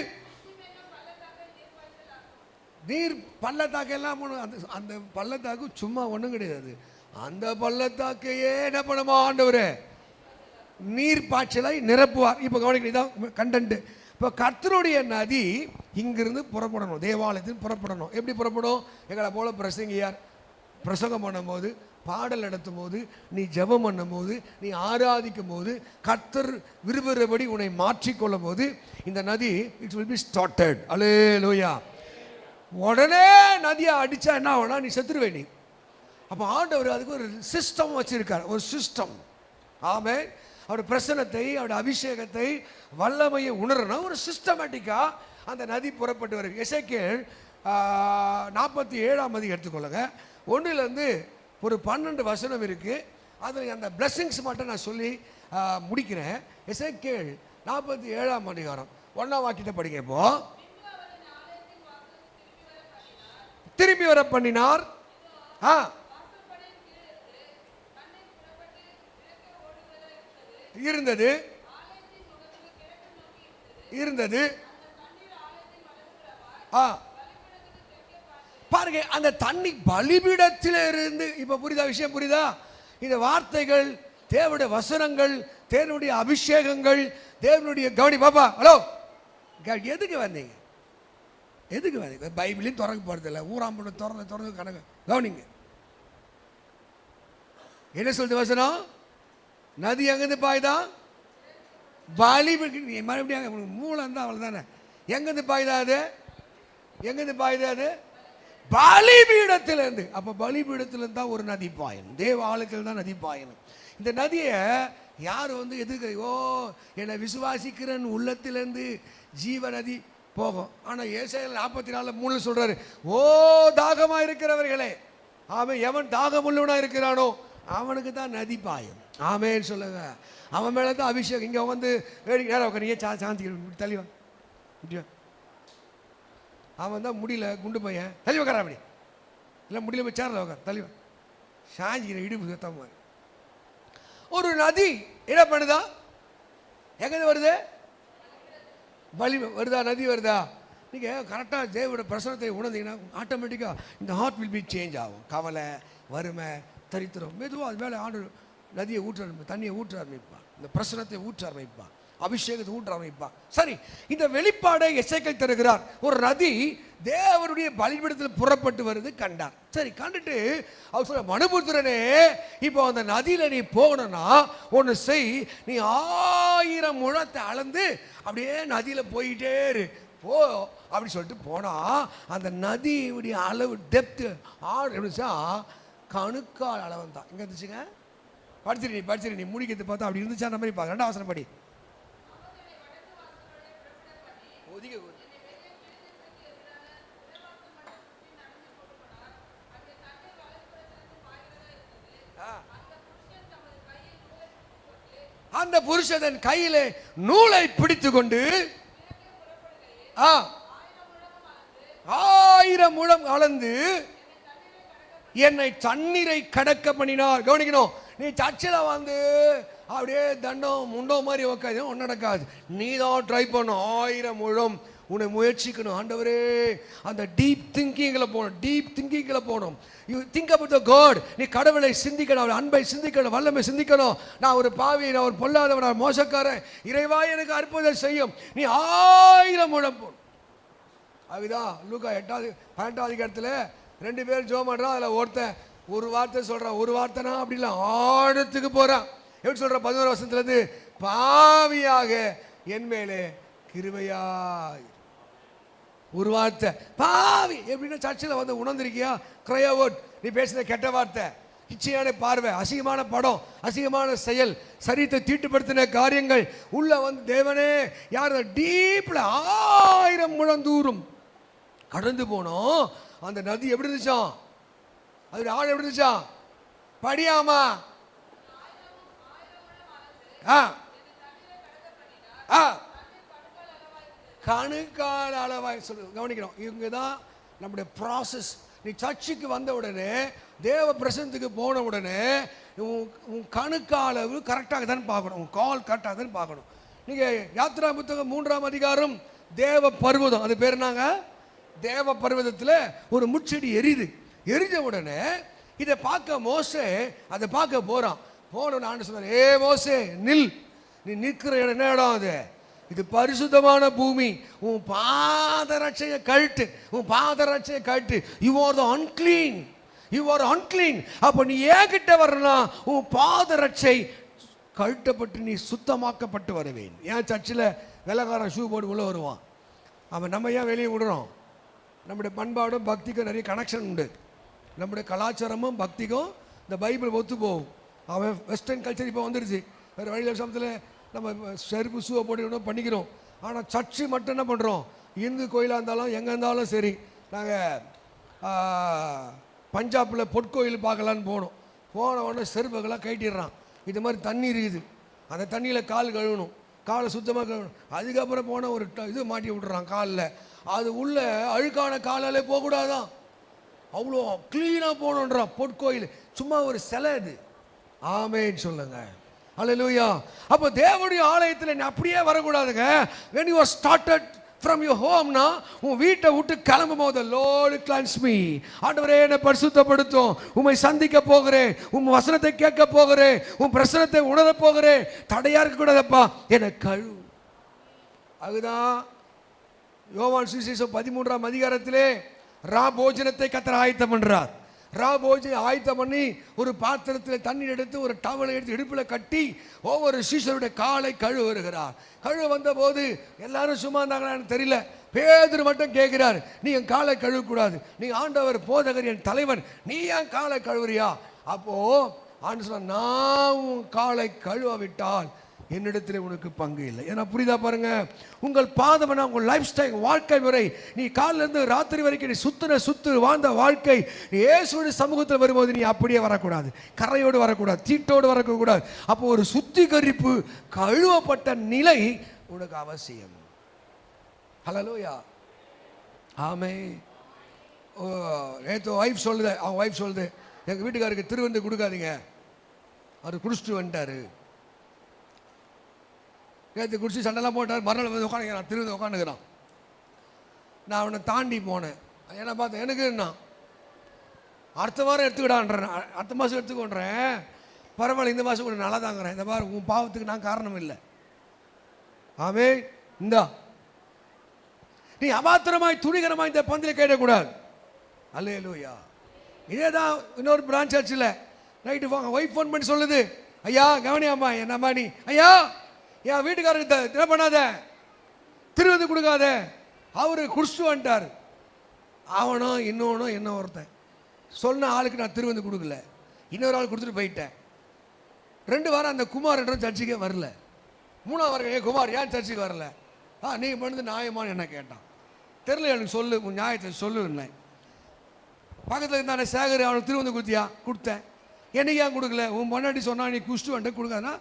நீர் பள்ளத்தாக்கு எல்லாம், அந்த பள்ளத்தாக்கு சும்மா ஒண்ணும் கிடையாது. அந்த பள்ளத்தாக்கையே என்ன பண்ணுமா ஆண்டவரே? நீர் பாய்ச்சலை நிரப்புவார். இப்ப கவனிக்கிறீங்க கண்டென்ட். இப்போ கர்த்தருடைய நதி இங்கிருந்து புறப்படணும், தேவாலயத்தில் புறப்படணும். எப்படி புறப்படும்? எங்களை போல பிரசங்கியார் பிரசங்கம் பண்ணும் போது, பாடல் நடத்தும் போது, நீ ஜெபம் பண்ணும் போது, நீ ஆராதிக்கும் போது, கர்த்தர் விரும்புகிறபடி உன்னை மாற்றிக்கொள்ளும் போது இந்த நதி இட் வில் பி ஸ்டார்டட். அல்லேலூயா. உடனே நதியை அடிச்சா என்ன ஆகும்னா நீ செத்துருவே நீ. அப்போ ஆண்டவர் அதுக்கு ஒரு சிஸ்டம் வச்சிருக்கார், ஒரு சிஸ்டம். ஆமென். அவருடைய பிரசனத்தை, அவருடைய அபிஷேகத்தை, வல்லமையை உணரணும். ஒரு சிஸ்டமேட்டிக்கா அந்த நதி புறப்பட்டு வருது. எசேக்கியேல் 47 எடுத்துக்கொள்ளுங்க. 1 ஒரு 12 வசனம் இருக்கு. அதில் அந்த பிளெஸிங்ஸ் மட்டும் நான் சொல்லி முடிக்கிறேன். எசேக்கியேல் 47 1ஆம் வாக்கியத்தை படிங்க. இப்போ திரும்பி வர பண்ணினார். இருந்தது பாருங்க, அந்த தண்ணி பலிபீடத்தில் இருந்து. இப்ப புரியுதா விஷயம்? புரியுதா? இந்த வார்த்தைகள், தேவனுடைய வசனங்கள், தேவனுடைய அபிஷேகங்கள், தேவனுடைய கவனி. பாப்பா ஹலோ, எதுக்கு வந்தீங்க? எதுக்கு வந்தீங்க? பைபிளையும் திறக்க போறது இல்லை, ஊராம்பு திறந்து கணக்கு கவனிங்க. என்ன சொல்லுது வசனம்? நதி எங்கிருந்து பாய்தா? மறுபடியும் மூலம் தான் அவள் தானே. எங்கிருந்து பாய்தா அது? எங்கிருந்து பாய்தா அது? பலிபீடத்திலிருந்து. அப்ப பலிபீடத்திலிருந்து தான் ஒரு நதி பாயணும், தேவாலயத்தில் தான் நதி பாயணும். இந்த நதியை யார் எதுக்கு? ஓ, என்னை விசுவாசிக்கிறன் உள்ளத்திலிருந்து ஜீவ நதி போகும். ஆனா ஏசாயா 44:3 சொல்றாரு, ஓ தாகமா இருக்கிறவர்களே, அவன் எவன் தாகம் உள்ளவனா இருக்கிறானோ அவனுக்கு தான் நதி பாயும். ஆமேன்னு சொல்லுங்க. அவன் மேல தான் அபிஷேகம். இங்க நேரம் உட்காந்து சாந்தி தள்ளிவா முடியும். அவன் தான் முடியல குண்டு பையன், தள்ளி உட்கார. அப்படி இல்லை முடியல போய் சேரல உட்கார, தள்ளிவா சாஞ்சிக்கிற இடுப்பு சுத்தம் மாதிரி. ஒரு நதி என்ன பண்ணுதா? எங்க வருது? பலி வருதா? நதி வருதா? நீங்க கரெக்டாக தேவோட பிரசனத்தை உணர்ந்தீங்கன்னா ஆட்டோமேட்டிக்காக இந்த ஹார்ட் வில் பி சேஞ்ச் ஆகும். கவலை, வறுமை, தரித்திரம் மெதுவாக அது மேலே ஆண்டு நதியை ஊற்ற ஆரம்பிப்பான், தண்ணியை ஊற்ற ஆரம்பிப்பான், இந்த பிரசனத்தை ஊற்ற ஆரம்பிப்பான். அபிஷேகத்தை ஊற்ற ஆரம்பிப்பான். சரி, இந்த வெளிப்பாடை எசேக்கியேல் தருகிறார். ஒரு நதி தேவனுடைய பலிபீடத்தில் புறப்பட்டு வருது கண்டார். சரி, கண்டுட்டு அவர் சொல்ல, மனுபுத்திரனே, இப்போ அந்த நதியில நீ போகணும்னா ஒன்று செய், நீ 1000 முழத்தை அளந்து அப்படியே நதியில போயிட்டே இரு போ அப்படின்னு சொல்லிட்டு போனா அந்த நதியுடைய அளவு டெப்த் எப்படிச்சா கணுக்கால் அளவு தான். இங்க இருந்துச்சுங்க, படிச்சிரு நீ முடிக்கிறது பார்த்தா அப்படி இருந்துச்சா அந்த மாதிரி பார்க்க. 2ஆம் வசனம் படி. அந்த புருஷன் கையிலே நூலை பிடித்து கொண்டு 1000 முழம் அளந்து என்னை தண்ணீரை கடக்க பண்ணினார். கவனிக்கணும், நீ சர்ச்சில் வந்து அப்படியே தண்டம் முண்டோ மாதிரி உக்காது, ஒன்றும் நடக்காது. நீ தான் ட்ரை பண்ணும், 1000 முழம் உன்னை முயற்சிக்கணும். ஆண்டவரே, அந்த டீப் திங்கிங்கில் போகணும். You think about the God. நீ கடவுளை சிந்திக்கணும், அவள் அன்பை சிந்திக்கணும், வல்லமை சிந்திக்கணும். நான் ஒரு பாவி, நான் ஒரு பொல்லாதவன், நான் மோசக்காரன், இறைவா எனக்கு அற்புதம் செய்யும். நீ 1000 முழம் போகணும். அதுதான் லூக்கா 8ஆம் அதிகாரத்தில் 2 பேர் ஜெபம் பண்றான். அதில் ஒருத்தன் ஒரு வார்த்தை சொல்றான், ஒரு வார்த்தைனா அப்படி இல்லை, ஆழத்துக்கு போறான். எப்படி சொல்றான்? 11 வசனத்துலேருந்து, பாவியாக என் மேலே கிருபையாய். ஒரு வார்த்தை பாவி. எப்படின்னா சர்ச்சில் வந்து உணர்ந்திருக்கியா? கிரையவோட், நீ பேசுன கெட்ட வார்த்தை, இச்சையான பார்வை, அசிங்கமான படம், அசிங்கமான செயல், சரீரத்தை தீட்டுப்படுத்தின காரியங்கள் உள்ள வந்து தேவனே யார் டீப்ல 1000 முழம் தூரம் கடந்து போனோம். அந்த நதி எப்படி இருந்துச்சான்? அது ஆள் எப்படி இருந்துச்சான்? படியாமா கணுக்கால் அளவாய் சொல்லு. கவனிக்கணும், இவங்க தான் நம்முடைய ப்ராசஸ். நீ சர்ச்சுக்கு வந்த உடனே, தேவ பிரசனத்துக்கு போன உடனே உன் கணுக்கால் அளவு கரெக்டாக தான் பார்க்கணும், உன் கால் கரெக்டாக தான் பார்க்கணும். நீங்கள் யாத்ரா புத்தகம் 3ஆம் அதிகாரம் தேவ பர்வதம், அது பேர் என்னங்க? தேவ பர்வதத்தில் ஒரு முச்செடி எரிஞ்ச உடனே இதை பார்க்க மோசே அதை பார்க்க போறான். போன ஆண்டு சொன்னார், ஏ மோசே நில், நீ நிற்கிற இடம் என்ன இடம்? அது இது பரிசுத்தமான பூமி. உன் பாதரட்சையை கழட்டு. You are the unclean. அப்ப நீ ஏகிட்ட வரலாம், உன் பாதரட்சை கழட்டப்பட்டு நீ சுத்தமாக்கப்பட்டு வருவேன். ஏன் சர்ச்சில் வெள்ளக்காரன் ஷூ போட்டு உள்ள வருவான்? அவன் நம்ம ஏன் வெளியே விடுறோம்? நம்முடைய பண்பாடும் பக்திக்கும் நிறைய கனெக்ஷன் உண்டு. நம்முடைய கலாச்சாரமும் பக்திக்கும் இந்த பைபிள் ஒத்து போகும். அவன் வெஸ்டர்ன் கல்ச்சர் இப்போ வந்துடுச்சு. வேறு வழியில் சமயத்தில் நம்ம செருப்பு ஷூவை போட்டு பண்ணிக்கிறோம். ஆனால் சர்ச்சு மட்டும் என்ன பண்ணுறோம்? இந்து கோயிலாக இருந்தாலும் எங்கே இருந்தாலும் சரி, நாங்கள் பஞ்சாபில் பொற்கோயில் பார்க்கலான்னு போன உடனே செருப்புகளாக கட்டிடுறான். இது மாதிரி தண்ணி இருக்குது, அந்த தண்ணியில் கால் கழுவணும், காலை சுத்தமாக கழுவணும். அதுக்கப்புறம் போனால் ஒரு இது மாட்டி விட்டுறான் காலில். அது உள்ள அழுக்கான காலாலே போகக்கூடாதான், அவ்வளோ க்ளீனாக போகணுன்றான் பொற்கோயில். சும்மா ஒரு சிலை அது. ஆமேன்னு சொல்லுங்க, அல்லேலூயா. அப்போ தேவனுடைய ஆலயத்தில் நீ அப்படியே வரக்கூடாதுங்க. when you are started from your home னா, உன் வீட்டை விட்டு கிளம்பும் போது, Lord cleanse me, ஆண்டவரே என்னை பரிசுத்தப்படுத்தும், உம்மை சந்திக்க போகிறேன், உன் வசனத்தை கேட்க போகிறேன், உன் பிரசனத்தை உணர போகிறேன், தடையா இருக்க கூடாதப்பா, என்னை கழு. அதுதான் யோவான் சுவிசேஷம் 13ஆம் அதிகாரத்திலே ரா போஜனத்தை கர்த்தர் ஆயத்தம் பண்றார். ரா போஜனம் ஆயத்தம் பண்ணி ஒரு பாத்திரத்தில் தண்ணீர் எடுத்து ஒரு டவலை எடுத்து இடுப்பில் கட்டி ஒவ்வொரு சீஷருடைய காலை கழுவு வருகிறார். கழுவு வந்த போது எல்லாரும் சும்மா இருந்தாங்களான்னு தெரியல, பேதுரு மட்டும் கேட்கிறார், நீ என் காலை கழுவக்கூடாது, நீ ஆண்டவர் போதகர், என் தலைவன், நீ ஏன் காலை கழுவுறியா? அப்போ ஆண்டு சொன்ன, நான் உன் காலை கழுவ விட்டால் என்னிடத்தில் உனக்கு பங்கு இல்லை. ஏன்னா புரியுதா பாருங்க, உங்கள் பாதவனா உங்கள் லைஃப் ஸ்டைல், வாழ்க்கை முறை, நீ காலிலிருந்து ராத்திரி வரைக்கும் நீ சுத்து வாழ்ந்த வாழ்க்கை, நீ இயேசுவின் சமூகத்தில் வரும்போது நீ அப்படியே வரக்கூடாது, கரையோடு வரக்கூடாது, தீட்டோடு வரக்கூடாது. அப்போ ஒரு சுத்திகரிப்பு, கழுவப்பட்ட நிலை உனக்கு அவசியம். ஹல்லேலூயா, ஆமே. நேற்று அவங்க ஒய்ஃப் சொல்லுது, எங்கள் வீட்டுக்காருக்கு திருவந்து கொடுக்காதீங்க, அவர் குடிச்சிட்டு வந்துட்டாரு. நேற்று குடிச்சு சண்டைலாம் போட்டார், மறுநாள் வந்து உட்காந்துக்கிறான், திரும்ப உட்காந்துக்கிறான். நான் அவனை தாண்டி போனேன். என்ன பார்த்தேன், எனக்கு நான் அடுத்த வாரம் எடுத்துக்கிடான்றேன், அடுத்த மாதம் எடுத்துக்கொன்றேன், பரவாயில்ல இந்த மாதம் கூட நல்லா தாங்கிறேன். இந்த மாதிரி உன் பாவத்துக்கு நான் காரணம் இல்லை. ஆமென். இந்தா நீ அபாத்திரமாய் துணிகரமாய் இந்த பந்தில கேட்டக்கூடாது. அல்லேலூயா. இதேதான் இன்னொரு பிரான்ச் சர்ச்சில் நைட்டு ஒய்ஃப் ஃபோன் பண்ணி சொல்லுது, ஐயா கவனியாம்மா, என்னம்மா நீ, ஐயா என் வீட்டுக்காரருக்கு என்ன பண்ணாத, திருவது கொடுக்காத, அவரு குடிச்சு வந்துட்டார். அவனும் இன்னொன்னும் என்ன ஒருத்தன் சொன்ன ஆளுக்கு நான் திருவந்து கொடுக்கல, இன்னொரு ஆள் கொடுத்துட்டு போயிட்டேன். 2 வாரம் அந்த குமார் என்ற சர்ச்சுக்கே வரல. 3ஆவது வாரம் குமார் ஏன் சர்ச்சுக்கு வரல, நீங்கள் பண்ணது நியாயமானு என்ன கேட்டான். தெரியல எனக்கு சொல்லு, உன் நியாயத்தை சொல்லு. பக்கத்தில் இருந்தானே சேகர், அவனுக்கு திருவந்து கொடுத்தியா? கொடுத்தேன். என்னைக்கு ஏன் கொடுக்கல? உன் பொண்டாட்டி சொன்னா நீ குடிச்சிட்டு வந்துட்டு கொடுக்காதுன்னா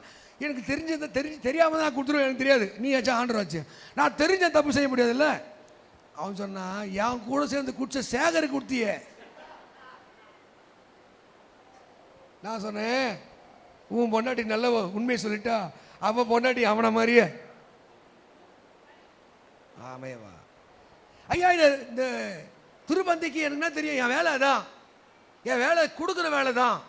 எனக்கு தெரிஞ்சதை தெரியாமல் தான் கொடுத்துருவேன், எனக்கு தெரியாது, நீ ஆச்சும் ஆண்டர் ஆச்சு, நான் தெரிஞ்ச தப்பு செய்ய முடியாதுல்ல. அவன் சொன்னான், என் கூட சேர்ந்து குடிச்ச சேகர் கொடுத்தியே. நான் சொன்னேன், உன் பொண்டாட்டி நல்ல உண்மையை சொல்லிட்டா, அவன் பொண்டாட்டி அவனை மாதிரியே. ஆமையவா ஐயா, இந்த திருப்பந்திக்கு எனக்கு என்ன தெரியும், என் வேலை தான், என் வேலை கொடுக்குற வேலை தான்,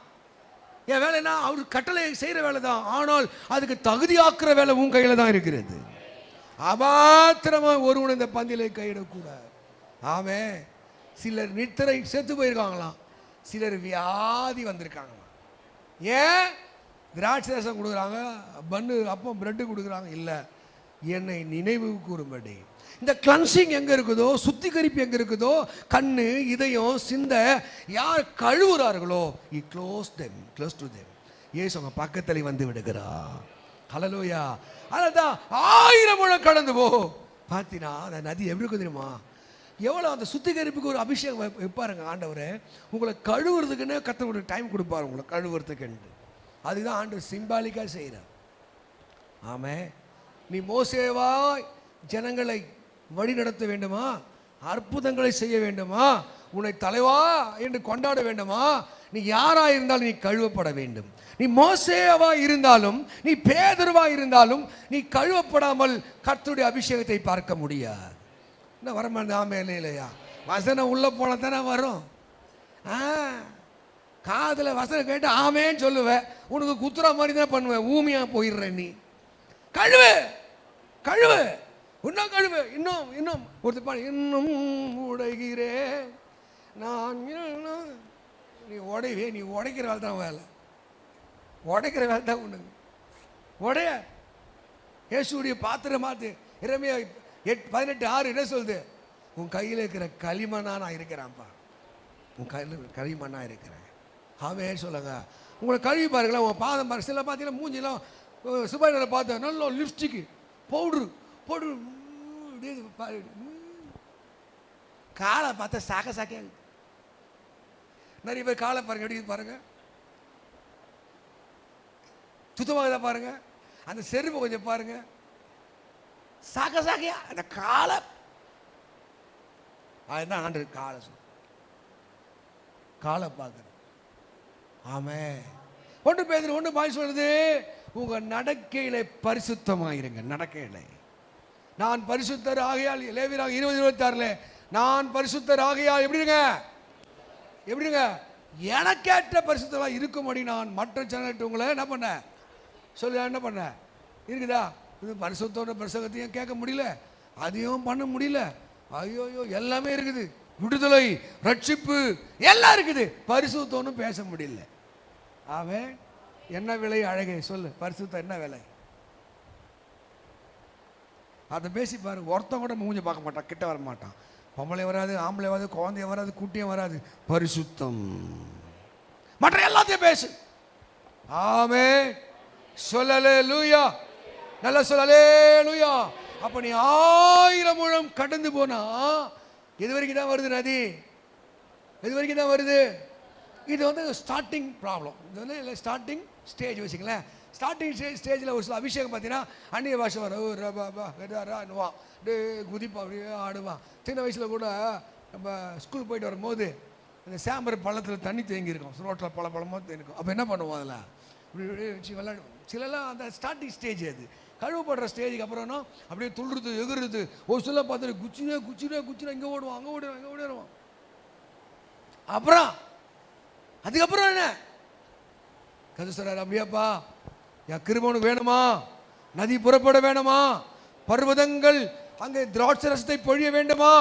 என் வேலைன்னா அவர் கட்டளை செய்கிற வேலை தான். ஆனால் அதுக்கு தகுதியாக்குற வேலை உன் கையில் தான் இருக்கிறது. அபாத்திரமாக ஒருவன் இந்த பந்தியில கையிடக்கூடாது. ஆமே. சிலர் நித்திரை செத்து போயிருக்காங்களாம், சிலர் வியாதி வந்திருக்காங்களாம். ஏன்? திராட்சை ரசம் கொடுக்குறாங்க, பன்னு அப்பம் பிரெட்டு கொடுக்குறாங்க. இல்லை, என்னை நினைவு கூறும்படி. இந்த கிளன்சிங் எங்கே இருக்குதோ, சுத்திகரிப்பு எங்கே இருக்குதோ, கண்ணு இதயம் சிந்தை யார் கழுவுறார்களோ, க்ளோஸ் டு தெம். ஏசு அவங்க பக்கத்தில் வந்து விடுகிறா. ஹல்லேலூயா. அதான் 1000 முழம் கடந்து போ. பார்த்தீங்கன்னா அந்த நதி எப்படி இருக்கும் தெரியுமா? எவ்வளோ அந்த சுத்திகரிப்புக்கு ஒரு அபிஷேகம் வைப்பாருங்க ஆண்டவர். உங்களை கழுவுறதுக்குன்னு கர்த்தர் டைம் கொடுப்பாரு, உங்களை கழுவுறதுக்குன்னு. அதுதான் ஆண்டவர் சிம்பாலிக்காக செய்கிறார். ஆமே. நீ மோசேவாய் ஜனங்களை வழி நடத்த வேண்டுமா? அற்புதங்களை செய்ய வேண்டுமா? உன்னை தலைவா என்று கொண்டாட வேண்டுமா? நீ யாரா இருந்தாலும் நீ கழுவப்பட வேண்டும். நீ மோசேவா இருந்தாலும், நீ பேதுருவா இருந்தாலும், நீ கழுவப்படாமல் கர்த்தருடைய அபிஷேகத்தை பார்க்க முடியாது. என்ன வரமாட்டேன்? ஆமே இல்லையா? வசனம் உள்ள போன தானே வரும். காதில் வசனம் கேட்டு ஆமேன்னு சொல்லுவேன், உனக்கு குத்துறா மாதிரி தான் பண்ணுவேன், ஊமையா போயிடுற. நீ கழுவு கழுவு, இன்னும் கழுவு, இன்னும் ஒருத்தர் இன்னும் உடைகிறேன் நான். நீ உடைவே, நீ உடைக்கிற வேலை தான் வேலை, உடைக்கிற வேலை தான் உனக்கு. உடைய இயேசுடைய பாத்திரம் மாத்து. இறைமையா 18:6 என்ன சொல்லுது? உன் கையில் இருக்கிற களிமண்ணா நான் இருக்கிறேன்ப்பா, உன் கையில் களிமண்ணா இருக்கிறேன். ஆமே சொல்லுங்க. உங்களை கழுவி பாருங்களேன், உங்கள் பாதம் பாருங்க. சில பார்த்தீங்கன்னா மூஞ்சிலாம் சுபாயில் பார்த்தேன், நல்ல லிப்ஸ்டிக்கு பவுட்ரு போடு, காலை பார்த்தா சாக்கையா. நிறைய பேர் காலை பாருங்க, எப்படி பாருங்க, சுத்தமாக பாருங்க. அந்த செருப்பு கொஞ்சம் பாருங்க, சாக்கையா அந்த காலை. அதுதான் ஆண்டு காலை பார்க்குறேன். ஆமே. ஒன்று பேதுரு 1 சொல்லுது, உங்க நடக்கையில பரிசுத்தமாயிருங்க. நடக்கையில நான் பரிசுத்தர் ஆகையால், லேவியராக 20:26 நான் பரிசுத்தர் ஆகையால் எப்படிங்க எனக்கேற்ற பரிசுத்தமாக இருக்கும்படி நான் மற்ற சேனல்ட்டு உங்களை என்ன பண்ண சொல்ல, என்ன பண்ண இருக்குதா? இது பரிசுத்தோட பிரசங்கத்தையும் கேட்க முடியல, அதையும் பண்ண முடியல. ஐயோ எல்லாமே இருக்குது, விடுதலை ரட்சிப்பு எல்லாம் இருக்குது, பரிசுத்தோன்னு பேச முடியல. ஆமே. என்ன விலை அழகே சொல்லு, பரிசுத்தம் என்ன விலை? அதை பேசி பாரு. ஒருத்தன் கூட மூஞ்சி பார்க்க மாட்டான், கிட்ட வர மாட்டான். பொம்பளை வராது, ஆம்பளை வராது, குழந்தைய வராது, குட்டியும் வராது, பரிசுத்தம். மற்ற எல்லாத்தையும் பேசு. ஆமே. சொல்லலே லூயா, நல்ல சொல்லலே லூயா. அப்ப நீ 1000 முழம் கடந்து போனா எது வரைக்கும் தான் வருது நதி? எது வரைக்கும் தான் வருது? இது வந்து ஸ்டார்டிங் ப்ராப்ளம். இது வந்து இல்லை ஸ்டார்டிங் ஸ்டேஜ் வச்சுங்களேன். ஸ்டார்டிங் ஸ்டேஜில் ஒரு சில அபிஷேகம் பார்த்தீங்கன்னா அந்நிய பாஷை வரும், டே குதிப்பா, அப்படியே ஆடுவான். சின்ன வயசில் கூட நம்ம ஸ்கூல் போயிட்டு வரும்போது அந்த சாம்பர் பள்ளத்தில் தண்ணி தேங்கியிருக்கும், ரோட்டில் பழமோ தேங்கிருக்கும். அப்போ என்ன பண்ணுவோம்? அதில் இப்படி வச்சு விளையாடுவோம். சிலலாம் அந்த ஸ்டார்டிங் ஸ்டேஜ். அது கழுவப்படுற ஸ்டேஜுக்கு அப்புறம்னா அப்படியே துள்ளுறது எகுறது. ஒரு சில பார்த்துட்டு குச்சினா இங்கே ஓடுவான், அங்கே ஓடிடுவான். அப்புறம் அதுக்கப்புறம் என்ன கதை சொல்றாரு? அப்படியாப்பா, என் கிருபை உனக்கு வேணுமா? நதி புறப்பட வேணுமா? பர்வதங்கள் அங்கே திராட்சை ரசத்தை பொழிய வேண்டுமா,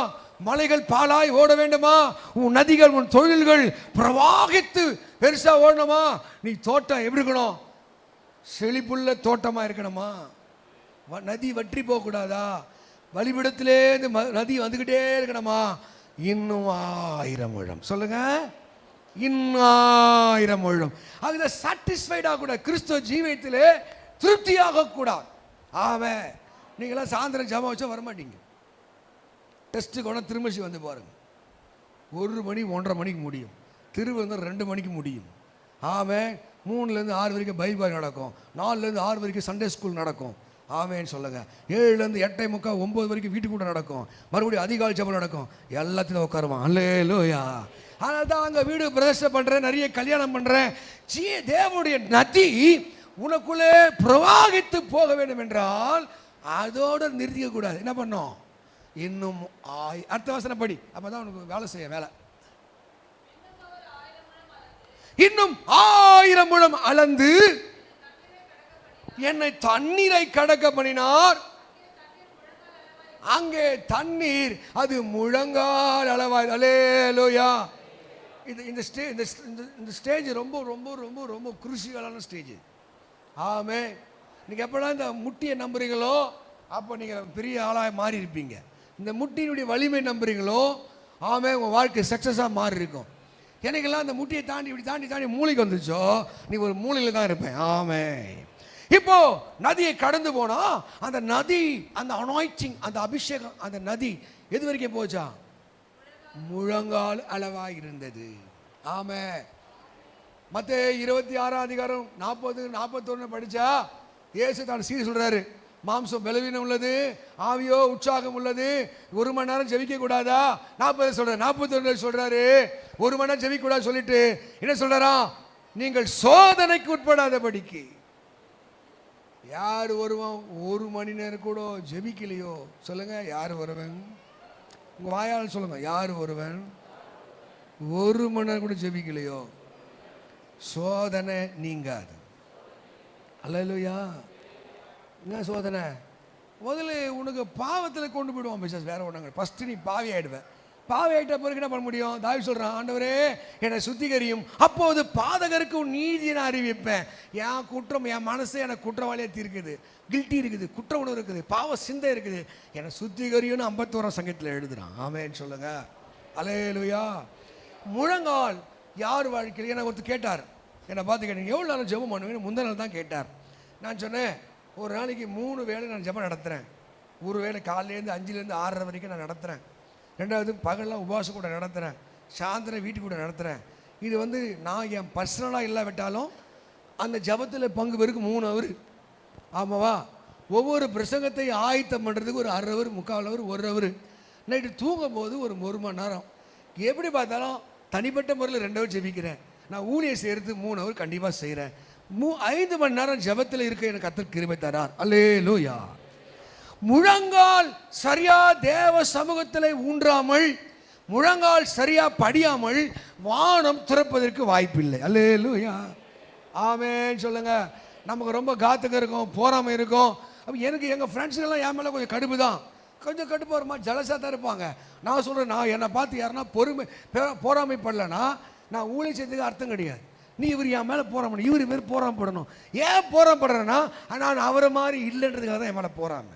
மலைகள் பாலாய் ஓட வேண்டுமா, உன் நதிகள் உன் தொழில்கள் பிரவாகித்து பெருசா ஓடணுமா, நீ தோட்டம் எப்படி இருக்கணும், செழிப்புள்ள தோட்டமா இருக்கணுமா, நதி வற்றி போக கூடாதா, வழிபிடத்திலே நதி வந்துகிட்டே இருக்கணுமா, இன்னும் 1000 முழம் சொல்லுங்க, இன்னும் 1000 முழம். அதுல சாட்டிஸ்ஃபைடா கூட கிறிஸ்துவ ஜீவியத்திலே திருப்தியாக கூடாது. ஆமென். நீங்களாம் சாயந்தரம் ஜெபம் வச்சா வரமாட்டீங்க. டெஸ்ட்டுக்கு வேணா திருமசி வந்து பாருங்க. 1 மணி 1:30 மணிக்கு முடியும். திருவிழா 2 மணிக்கு முடியும். ஆமென். 3லேருந்து 6 வரைக்கும் பைபிள் நடக்கும். 4லேருந்து 6 வரைக்கும் சண்டே ஸ்கூல் நடக்கும். ஆமென் சொல்லுங்க. 7லேருந்து 8:45 9 வரைக்கும் வீட்டுக்குள்ள நடக்கும். மறுபடியும் அதிகாலை ஜெபம் நடக்கும். எல்லாத்தையும் உட்காருவான். அல்லேலூயா. அதனால தான் அங்கே வீடு பிரதிஷ்டை பண்ணுறேன், நிறைய கல்யாணம் பண்ணுறேன். தேவனுடைய நதி உனக்குள்ளே பிரவாகித்து போக வேண்டும் என்றால் அதோடு நிறுத்திக்க கூடாது. என்ன பண்ணோம், இன்னும் அடுத்த வசனம் படி, அப்பதான் உனக்கு வேலை செய்ய வேலை. இன்னும் 1000 முழம் அளந்து என்னை தண்ணீரை கடக்க பண்ணினார். அங்கே தண்ணீர் அது முழங்கால் அளவாய். அல்லேலூயா. இந்த ஸ்டேஜ் ரொம்ப ரொம்ப ரொம்ப ரொம்ப குருசியலான ஸ்டேஜ். ஆமே. நீங்க எப்படா இந்த முட்டியை நம்புறீங்களோ அப்போ நீங்க பெரிய ஆளாக மாறி இருப்பீங்க. இந்த முட்டியினுடைய வலிமை நம்புறீங்களோ ஆமே, உங்க வாழ்க்கை சக்சஸாக மாறி இருக்கும். எனக்கெல்லாம் அந்த முட்டியை தாண்டி இப்படி தாண்டி தாண்டி மூளைக்கு வந்துச்சோ நீ ஒரு மூளையில தான் இருப்பேன். ஆமே. இப்போ நதியை கடந்து போனா அந்த நதி, அந்த அனாயிண்டிங், அந்த அபிஷேகம், அந்த நதி எது வரைக்கும் போச்சா, முழங்கால் அளவாக இருந்தது. ஆமே. மத்தேயு 26 அதிகாரம் 40 41 படிச்சா இயேசு தான் சீர் சொல்றாரு, மாம்சம் பலவீனம் உள்ளது, ஆவியோ உற்சாகம் உள்ளது, 1 மணி நேரம் ஜெபிக்க கூடாதா, 40 சொல்றாரு, 41 சொல்றாரு 1 மணி நேரம் ஜெபிக்க கூடாது சொல்லிட்டு என்ன சொல்றாரா, நீங்கள் சோதனைக்கு உட்படாதபடிக்கு. யார் வருவான் 1 மணி நேரம் கூட ஜெபிக்கலையோ சொல்லுங்க, யார் வருவன், உங்க வாயால் சொல்லுங்க, யார் வருவன் 1 மணி நேரம் கூட ஜெபிக்கலையோ சோதனை நீங்காது. அல்லேலூயா. என்ன சோதனை, முதல்ல உனக்கு பாவத்தில் கொண்டு போயிடுவான் பிசாசு, வேற ஒன்றாங்க. ஃபஸ்ட்டு நீ பாவி ஆகிடுவேன். பாவி ஆகிட்ட பிறகு என்ன பண்ண முடியும், தாவீது சொல்கிறான், ஆண்டவரே என்னை சுத்திகரியும், அப்போது பாதகருக்கு உன் நீதியை நான் அறிவிப்பேன். என் குற்றம், என் மனசு எனக்கு குற்றவாளியாக தீர்க்குது, கில்ட்டி இருக்குது, குற்ற உணர்வு இருக்குது, பாவ சிந்தை இருக்குது, என்னை சுத்திகரியும்னு 51 சங்கத்தில் எழுதுறான். ஆமேன்னு சொல்லுங்க. அல்லேலூயா. முழங்கால் யார் வாழ்க்கையில், என்னை ஒருத்தர் கேட்டார், என்னை பார்த்து கேட்டீங்க எவ்வளோ நாள் ஜெபம் பண்ணுவேன்னு முந்தின நாள் தான் கேட்டார். நான் சொன்னேன், ஒரு நாளைக்கு 3 வேளை நான் ஜெபம் நடத்துகிறேன். ஒரு வேளை காலையிலேருந்து 5லேருந்து 6:30 வரைக்கும் நான் நடத்துகிறேன். 2வது பகல்லாம் உபவாசம் கூட நடத்துகிறேன். சாயந்தரம் வீட்டுக்கு கூட நடத்துகிறேன். இது நான் என் பர்சனலாக இல்லாவிட்டாலும் அந்த ஜபத்தில் பங்கு பெருக்கு 3 ஹவர். ஆமாவா. ஒவ்வொரு பிரசங்கத்தை ஆயத்தம் பண்ணுறதுக்கு ஒரு 1/2 ஹவர், 3/4 ஹவர், 1 ஹவர். நைட்டு தூங்கும் போது ஒரு 1 மணி நேரம். எப்படி பார்த்தாலும் தனிப்பட்ட முறையில் 2 ஹவர் ஜெபிக்கிறேன். நான் ஊழியம் செய்கிறது 3 ஹவர் கண்டிப்பாக செய்கிறேன். 5 மணி நேரம் ஜபத்தில் இருக்க எனக்கு கர்த்தர் கிருபை தரார். அல்லேலூயா. முழங்கால் சரியா தேவ சமூகத்தில் ஊன்றாமல், முழங்கால் சரியா படியாமல் வானம் திறப்பதற்கு வாய்ப்பில்லை. அல்லேலூயா. ஆமென் சொல்லுங்க. நமக்கு ரொம்ப காத்துக்கு இருக்கும், போராமை இருக்கும். அப்போ எனக்கு எங்கள் ஃப்ரெண்ட்ஸுக்கெல்லாம் என் மேலே கொஞ்சம் கடுப்பு தான், கொஞ்சம் கடுப்பாக வருமா, ஜலசாக தான் இருப்பாங்க. நான் சொல்கிறேன், நான் என்னை பார்த்து யாருன்னா போராமைப்படலைன்னா நான் ஊழியம் செய்யறதுக்கு அர்த்தம் கிடையாது. நீ இவர் என் மேலே போராமணும், இவர் பேர் போராமப்படணும். ஏன் போராமப்படுறேன்னா நான் அவரை மாதிரி இல்லைன்றதுக்காக தான் என் மேலே போறாம.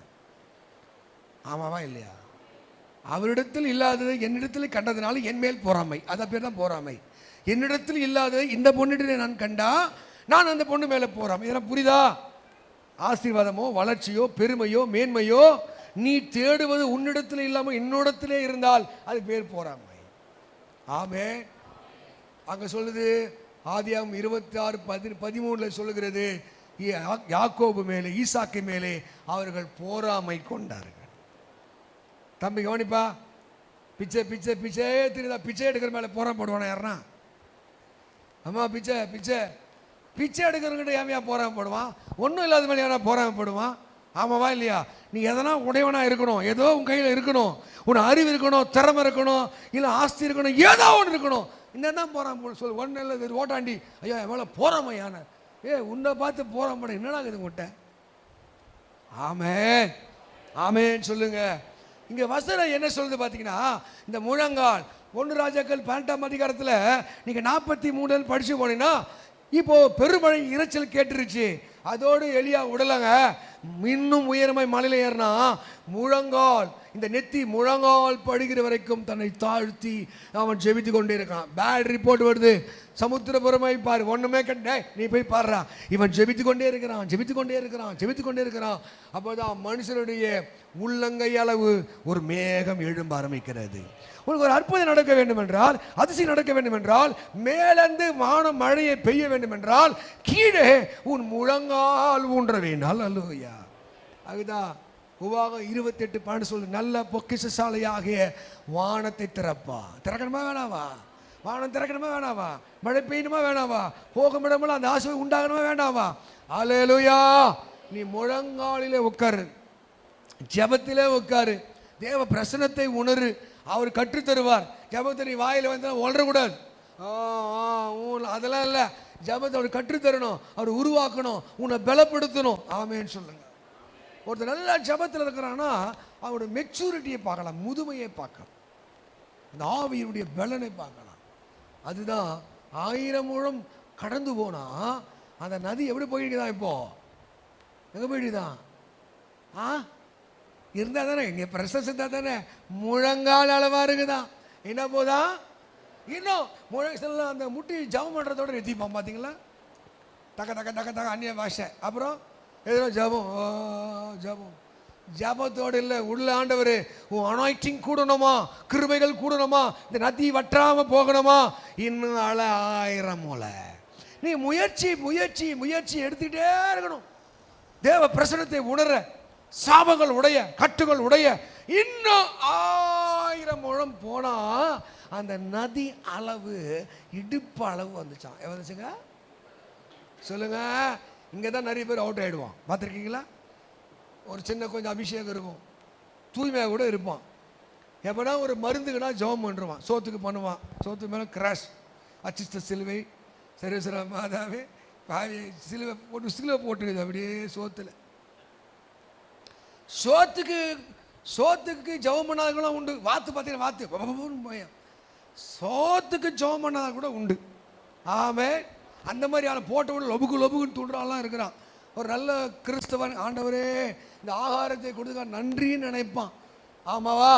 ஆமாவா இல்லையா? அவரிடத்தில் இல்லாதது என்னிடத்தில் கண்டதுனால என் மேல் பொறாமை, அதை பேர் தான் பொறாமை. என்னிடத்தில் இல்லாதது இந்த பொண்ணிடத்தில் நான் கண்டா நான் அந்த பொண்ணு மேலே போறாமை. இதெல்லாம் புரியுதா? ஆசீர்வாதமோ வளர்ச்சியோ பெருமையோ மேன்மையோ நீ தேடுவது உன்னிடத்தில் இல்லாமல் என்னிடத்திலே இருந்தால் அது பேர் போறாமை. ஆமென். அங்க சொல்லுது, ஆதியாகமம் 26:13 சொல்லுகிறது, யாக்கோபு மேலே ஈசாக்கு மேலே அவர்கள் போராமை கொண்டார்கள். தம்பி கவனிப்பா, பிச்சை பிச்சை பிச்சை தெரியுதா? பிச்சை எடுக்கிற மேலே போராமப்படுவானா யாருன்னா? அம்மா பிச்சை பிச்சை பிச்சை எடுக்கிறவங்கிட்ட ஏமையா போராமப்படுவான்? ஒன்றும் இல்லாத மேலே ஏன்னா போராமப்படுவான்? ஆமாவா இல்லையா? நீ எதனா உடையவனா இருக்கணும், ஏதோ உன் கையில் இருக்கணும், உன் அறிவு இருக்கணும், திறமை இருக்கணும், இல்லை ஆஸ்தி இருக்கணும், ஏதோ ஒன்று இருக்கணும். இன்னும் போறாம சொல்லு, ஒன்றும் இல்லை ஓட்டாண்டி ஐயா என் மேலே போறாம யானை, உன்னை பார்த்து போறாம என்னடா இது முட்டை. ஆமென். ஆமென் சொல்லுங்க. இங்க வசனம் என்ன சொல்லுது பாத்தீங்கன்னா, இந்த முழங்கால் 1 ராஜாக்கள் 18ஆம் அதிகாரத்துல நீங்க 43 படிச்சு போனீங்கன்னா, இப்போ பெருமழை இரைச்சல் கேட்டுருச்சு. அதோடு எலியா விடலங்க, இன்னும் உயரமாய் மலையில ஏறினா முழங்கால், இந்த நெத்தி முழங்கால் படுகிற வரைக்கும் தன்னை தாழ்த்தி அவன் ஜெபித்து கொண்டே இருக்கான். பேட் ரிப்போர்ட் வருது, சமுத்திரபுரமாய் பாரு, ஒண்ணுமே கண்டே, நீ போய் பாடுறா, இவன் ஜெபித்து கொண்டே இருக்கிறான், ஜெபித்து கொண்டே இருக்கிறான், ஜெபித்து கொண்டே இருக்கிறான். அப்போதான் மனுஷனுடைய உள்ளங்கை அளவு ஒரு மேகம் எழும்ப ஆரம்பிக்கிறது. உங்களுக்கு ஒரு அற்புதம் நடக்க வேண்டும் என்றால், அதிசயம் நடக்க வேண்டும் என்றால், மேலிருந்து வானம் மழையை பெய்ய வேண்டும் என்றால், கீழே உன் முழங்கால் ஊன்ற வேண்டால். அல்லேலூயா. அதுதான் உபாகம் 28:12 சொல்லு, நல்ல பொக்கிஷசாலையாகிய வானத்தை திறப்பா. திறக்கணுமா வேணாவா? வானம் திறக்கணுமா வேணாவா? மழை பெய்யணுமா வேணாவா? போகும் இடமெல்லாம் அந்த ஆசை உண்டாகணுமா வேண்டாவா? அல்லேலூயா. நீ முழங்காலிலே உட்காரு, ஜெபத்திலே உட்காரு, தேவ பிரசன்னத்தை உணரு, அவர் கற்று தருவார். ஜெபத்தை நீ வாயில வந்து உளரக்கூடாது, அதெல்லாம் இல்லை. ஜெபத்தை அவர் கற்றுத்தரணும், அவர் உருவாக்கணும், உன்னை பலப்படுத்தணும். ஆமேன்னு சொல்லுங்க. ஒருத்தர் நல்ல ஜெபத்தில் இருக்கிறான்னா அவருடைய மெச்சூரிட்டியை பார்க்கலாம், முதுமையை பார்க்கலாம், அந்த ஆவியினுடைய பலனை பார்க்கலாம். அதுதான் 1000 முழம் கடந்து போனா அந்த நதி எப்படி போயிருக்குதா? இப்போ எங்கே போயிடுதான்? இருந்தால் தானே, இங்கே பிரசஸ் இருந்தால் தானே முழங்கால் அளவாக இருக்குதான். என்ன போதா இன்னும் முழங்கெல்லாம் அந்த முட்டி ஜபம் பண்ணுறதோட நிறுத்திப்பான். பார்த்தீங்களா? தக்க தக்க தக்க தக்க அந்நிய பாஷை. அப்புறம் எதுனா ஜபம், ஜபம் ஜபத்தோடு இல்லை. உள்ள ஆண்டவர் உன் அனாயிட்டிங் கூடணுமா, கிருபைகள் கூடணுமா, இந்த நதி வற்றாமல் போகணுமா, இன்னும் 1000 முளை. நீ முயற்சி முயற்சி முயற்சி எடுத்துக்கிட்டே இருக்கணும். தேவ பிரசனத்தை உணர, சாபங்கள் உடைய, கட்டுகள் உடைய, இன்னும் 1000 முழம் போனா அந்த நதி அளவு இடுப்பு அளவு வந்துச்சான். வந்துச்சுங்க சொல்லுங்க. இங்கே தான் நிறைய பேர் அவுட் ஆகிடுவான். பார்த்துருக்கீங்களா? ஒரு சின்ன கொஞ்சம் அபிஷேகம் இருக்கும், தூய்மையாக கூட இருப்பான். எப்போனா ஒரு மருந்துக்குனா ஜெபம் பண்ணுவான், சோத்துக்கு பண்ணுவான், சோத்துக்கு மேலே கிராஷ் அச்சிஷ்ட சிலுவை சரீஸ்வர மாதாவே பாவி சிலுவை போட்டு சிலுவை போட்டுருக்குது அப்படியே சோத்தில். சோத்துக்கு ஜெபம் பண்ணாதவங்களும் உண்டு. வாத்து பார்த்தீங்கன்னா வாத்து பயம், சோத்துக்கு ஜெபம் பண்ணாத கூட உண்டு. ஆமே. அந்த மாதிரி ஆளை போட்ட விட லொபுக்கு லொபுக்குன்னு தூண்டுறாலாம் இருக்கிறான். ஒரு நல்ல கிறிஸ்தவன், ஆண்டவரே இந்த ஆகாரத்தை கொடுத்துக்க நன்றின்னு நினைப்பான். ஆமாவா?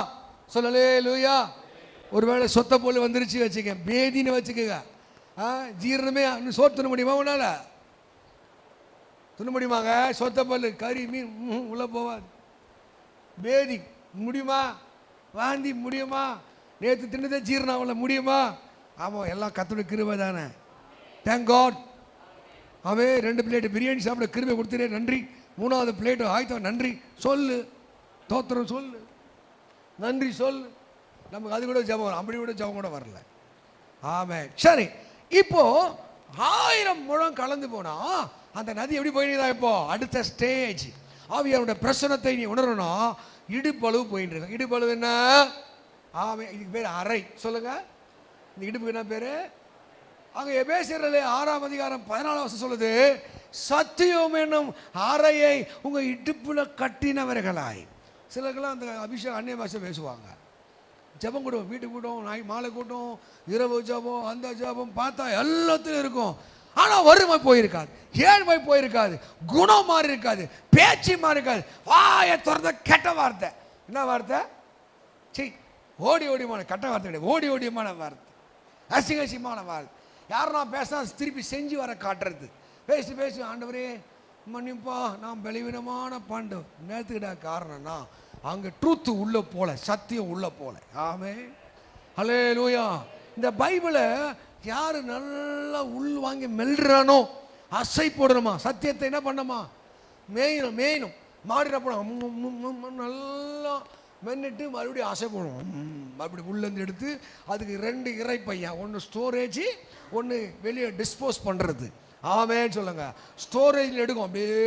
சொல்லலே லூயா. ஒருவேளை சொத்தை போல் வந்துருச்சு வச்சுக்க, பேதின்னு வச்சுக்கோங்க, ஜீரணமே இன்னும் சோறு துண்ண முடியுமா? உன்னால துண்ண முடியுமாங்க? சொத்தை போல் கறி மீன் உள்ளே போவாது. பேதி முடியுமா? வாந்தி முடியுமா? நேற்று தின்னதே ஜீரணம் ஆகல முடியுமா? ஆமாம், எல்லாம் கர்த்தருடைய கிருபை தானே. Thank God. அவன் 2 பிளேட்டு பிரியாணி சாப்பிட கிருபை கொடுத்துட்டே நன்றி. 3வது பிளேட்டு ஆயத்தம் நன்றி சொல்லு, தோத்திரம் சொல்லு, நன்றி சொல்லு. நமக்கு அது கூட ஜபம், அப்படி கூட ஜபம் கூட வரல. ஆமே. சரி, இப்போ 1000 முழம் கலந்து போனா அந்த நதி எப்படி போயிடுதா? இப்போ அடுத்த ஸ்டேஜ் ஆவியாருடைய பிரசனத்தை நீ உணரணும். இடுப்பளவு போயிட்டு இருக்க. இடுப்பளவு என்ன? ஆமே. இதுக்கு பேர் அறை. சொல்லுங்க, இந்த இடுப்புக்கு என்ன பேரு? அங்கே எபேசியரிலே 6ஆம் அதிகாரம் 14ஆம் வசனம் சொல்லுது, சத்தியம் என்னும் அறையை உங்க இடுப்புல கட்டினவர்களாய். சிலருக்கெல்லாம் அந்த அபிஷேகம் அந்நிய பாஷை பேசுவாங்க. ஜபம் கூடும், வீட்டு கூட்டம், மாலை கூட்டம், இரவு ஜபம், அந்த ஜபம் பார்த்தா எல்லாத்துலையும் இருக்கும். ஆனால் வறுமை போயிருக்காது, ஏழ்மை போயிருக்காது, குணம் மாறி இருக்காது, பேச்சு மாறி இருக்காது. வாயை திறந்த கெட்ட வார்த்தை. என்ன வார்த்தை? சரி, ஓடி ஓடியமான கெட்ட வார்த்தை கிடையாது, ஓடி ஓடியமான வார்த்தை, அசிங்கசியமான வார்த்தை. யார் நான் பேசினா திருப்பி செஞ்சு வர காட்டுறது. பேசி ஆண்டவரே மன்னிப்பா, நான் பலவீனமான பாண்டு நேரத்துக்கிட்ட காரணம்னா அங்கே ட்ரூத்து உள்ள போல, சத்தியம் உள்ள போல. ஆமே. ஹல்லேலூயா. இந்த பைபிளை யார் நல்லா உள் வாங்கி மெல்றானோ, அசை போடணுமா, சத்தியத்தை என்ன பண்ணணுமா, மேயணும். மாடின போனோம் நல்லா மென்னிட்டு மறுபடியும் அசை போடணும். மறுபடியும் உள்ளேருந்து எடுத்து அதுக்கு 2 இறை பையன், ஒன்று ஸ்டோரேஜ், ஒன்று வெளியே டிஸ்போஸ் பண்ணுறது. ஆமேன்னு சொல்லுங்க. ஸ்டோரேஜில் எடுக்கும், அப்படியே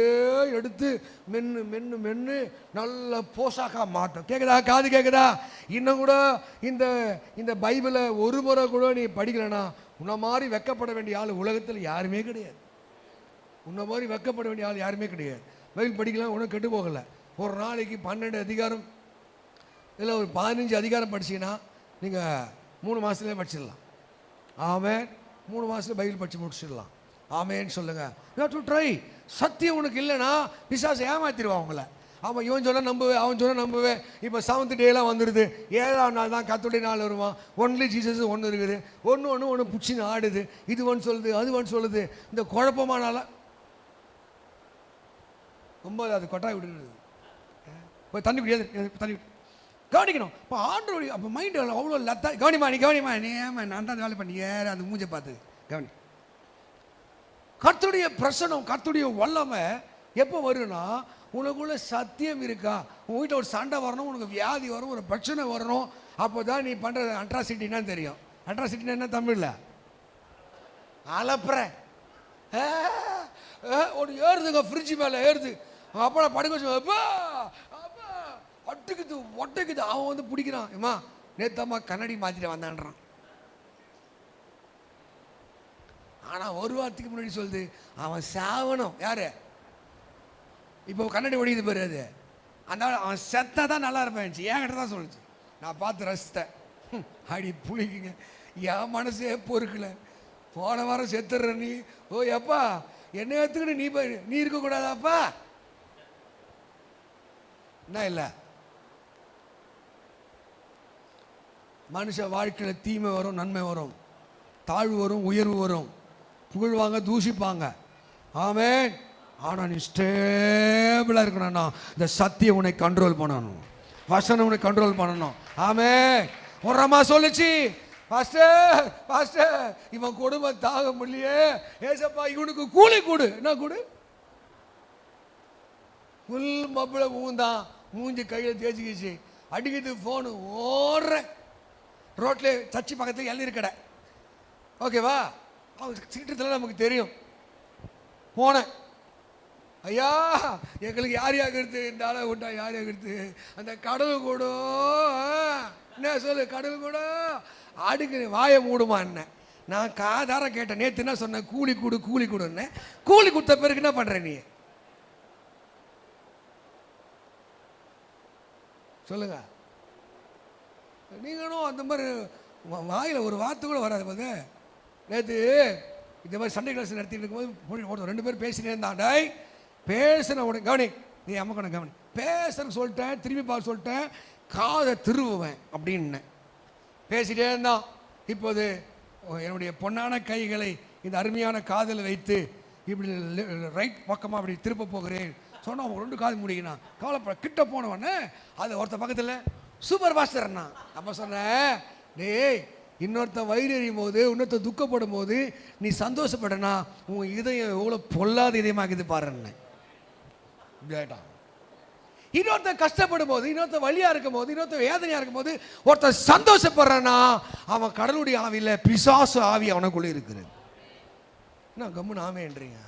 எடுத்து மென்னு நல்ல போஷாக்காக மாட்டோம். கேட்குதா? காது கேட்குதா? இன்னும் கூட இந்த பைபிளை ஒரு முறை கூட நீ படிக்கலைன்னா உன்னை மாதிரி வெக்கப்பட வேண்டிய ஆள் உலகத்தில் யாருமே கிடையாது. உன்னை மாதிரி வெக்கப்பட வேண்டிய ஆள் யாருமே கிடையாது. பைபிள் படிக்கலாம், ஒன்றும் கெட்டு போகலை. ஒரு நாளைக்கு 12 அதிகாரம் இல்லை ஒரு 15 அதிகாரம் படிச்சிங்கன்னா நீங்கள் 3 மாதத்துலேயே படிச்சிடலாம். ஆமென். 3 மாதத்துல பைபிள் படித்து முடிச்சிடலாம். ஆமேன்னு சொல்லுங்கள். You have to try. சத்தியம் உனக்கு இல்லைன்னா பிசாசை ஏமாத்திடுவான் உங்களை. அவன் இவன் சொன்னால் நம்புவேன், அவன் சொன்னால் நம்புவேன். இப்போ 7th டேலாம் வந்துடுது, 7ஆம் நாள் தான் கர்த்தருடைய நாள் வருவான். ஒன்லி ஜீசஸ் ஒன்று இருக்குது, ஒன்று பிடிச்சின்னு ஆடுது. இது ஒன்று சொல்லுது, அது ஒன்று சொல்லுது. இந்த குழப்பமானால 9வது கொட்டாய் விடுறது. இப்போ தண்ணி குடியாது, தண்ணி கவனிக்கணும். இப்போ ஆண்டோடைய அப்போ மைண்டு அவ்வளோ லத்தா. கவனிமா நீ ஏமா நான் தான் வேலை பண்ணி ஏற அந்த மூஞ்சை பார்த்து கவனி. கர்த்தருடைய பிரசனம், கர்த்தருடைய வல்லமை எப்போ வரும்னா உனக்குள்ள சத்தியம் இருக்கா. உன் வீட்டில் ஒரு சண்டை வரணும், உனக்கு வியாதி வரும், ஒரு பிரச்சனை வரணும். அப்போ தான் நீ பண்ணுற அட்ராசிட்டின்னா தெரியும். அட்ராசிட்டினா என்ன தமிழில்? அலப்புற ஒரு ஏறுதுங்க, ஃப்ரிட்ஜு மேலே ஏறுது. அப்போ படுக்க வச்சு ஒட்டுக்குது ஒட்டைக்குது. அவன் வந்து பிடிக்கிறான். ஏம்மா நேத்தம்மா கண்ணாடி மாற்றிட்டு வந்தான்றான். ஆனால் ஒரு வாரத்துக்கு முன்னாடி சொல்லுது அவன் சாவணும். யாரு இப்போ கண்ணாடி ஒடிக்குது பாரு, அது அந்த அவன் செத்தா தான் நல்லா இருப்பேன் என்கிட்ட தான் சொல்லிச்சு. நான் பார்த்து ரசித்தேன். அடி புளிக்குங்க, என் மனசே பொறுக்கல. போன வாரம் செத்துடுற நீ. ஓ எப்பா என்ன ஏற்றுக்கிட்டு நீ இருக்கக்கூடாதாப்பா? என்ன இல்லை, மனுஷ வாழ்க்கையில் தீமை வரும், நன்மை வரும், தாழ்வு வரும், உயர்வு வரும், புகழ்வாங்க, தூஷிப்பாங்க. ஆமென். ஆனால் நீ ஸ்டேபிளாக இருக்கணும்னா இந்த சத்தியம் உன்னை கண்ட்ரோல் பண்ணணும், வசனம் உன்னை கண்ட்ரோல் பண்ணணும். ஆமென். ஒரு அம்மா சொல்லுச்சு, பாஸ்டர் இவன் குடும்பம் தாக முடியலையே, ஏசப்பா இவனுக்கு கூலி கொடு. என்ன கொடு? ஃபுல் மப்பிள ஊந்தான், மூஞ்சி கையில் தேய்ச்சிக்கிச்சு, அடிக்கிறது ஃபோனு, ஓடுற ரோட்ல சர்ச்சி பக்கத்தில் எல்லாம் கடை. ஓகேவா? அவன் சீட்டத்தில் நமக்கு தெரியும். போனேன், ஐயா எங்களுக்கு யார் யாருக்கிறது, இந்த ஆளை விட்டா யார் யாருக்கிறது, அந்த கடவுள் கூட என்ன சொல்லு, கடவுள் கூட அடுக்கு வாயை மூடுமா என்ன. நான் காதார கேட்டேன். நேற்று என்ன சொன்னேன்? கூலி கொடு கூலி கொடுன்னு. கூலி கொடுத்த பிறகு என்ன பண்ற நீ சொல்லுங்க. நீங்களும் அந்த மாதிரி வாயில் ஒரு வார்த்தை கூட வராது. போது நேற்று இந்த மாதிரி சண்டே கிளாஸ் நடத்திட்டு இருக்கும்போது 2 பேர் பேசினே இருந்தாண்டாய். பேசுன உடனே கவனி, நீ அம்மக்கணும் கவனி. பேசுறன்னு சொல்லிட்டேன், திரும்பி பார்த்து சொல்லிட்டேன், காதை திருவுவேன் அப்படின்னு பேசிட்டே இருந்தான். இப்போது என்னுடைய பொன்னான கைகளை இந்த அருமையான காதில் வைத்து இப்படி ரைட் பக்கமாக அப்படி திருப்ப போகிறேன் சொன்னால் அவங்க 2 காது முடிக்கணும். கவலைப்பட கிட்ட போனவொடனே அது ஒருத்த பக்கத்தில் சூப்பர் பாஸ்டர்னா. அப்போ சொன்னேன், டேய் இன்னொருத்த வயிறு எறியும் போது, இன்னொருத்த துக்கப்படும் போது நீ சந்தோஷப்படனா உன் இதயம் எவ்வளோ பொல்லாத இதயமாக்குது பாருன்னு. இன்னொருத்த கஷ்டப்படும் போது, இன்னொருத்த வழியா இருக்கும் போது, இன்னொருத்த வேதனையா இருக்கும் போது ஒருத்த சந்தோஷப்படுறனா அவன் கடவுளுடைய ஆவியில் பிசாசு ஆவி அவனுக்குள்ளே இருக்குது. என்ன கம்முன்னு ஆமேன்றீங்க?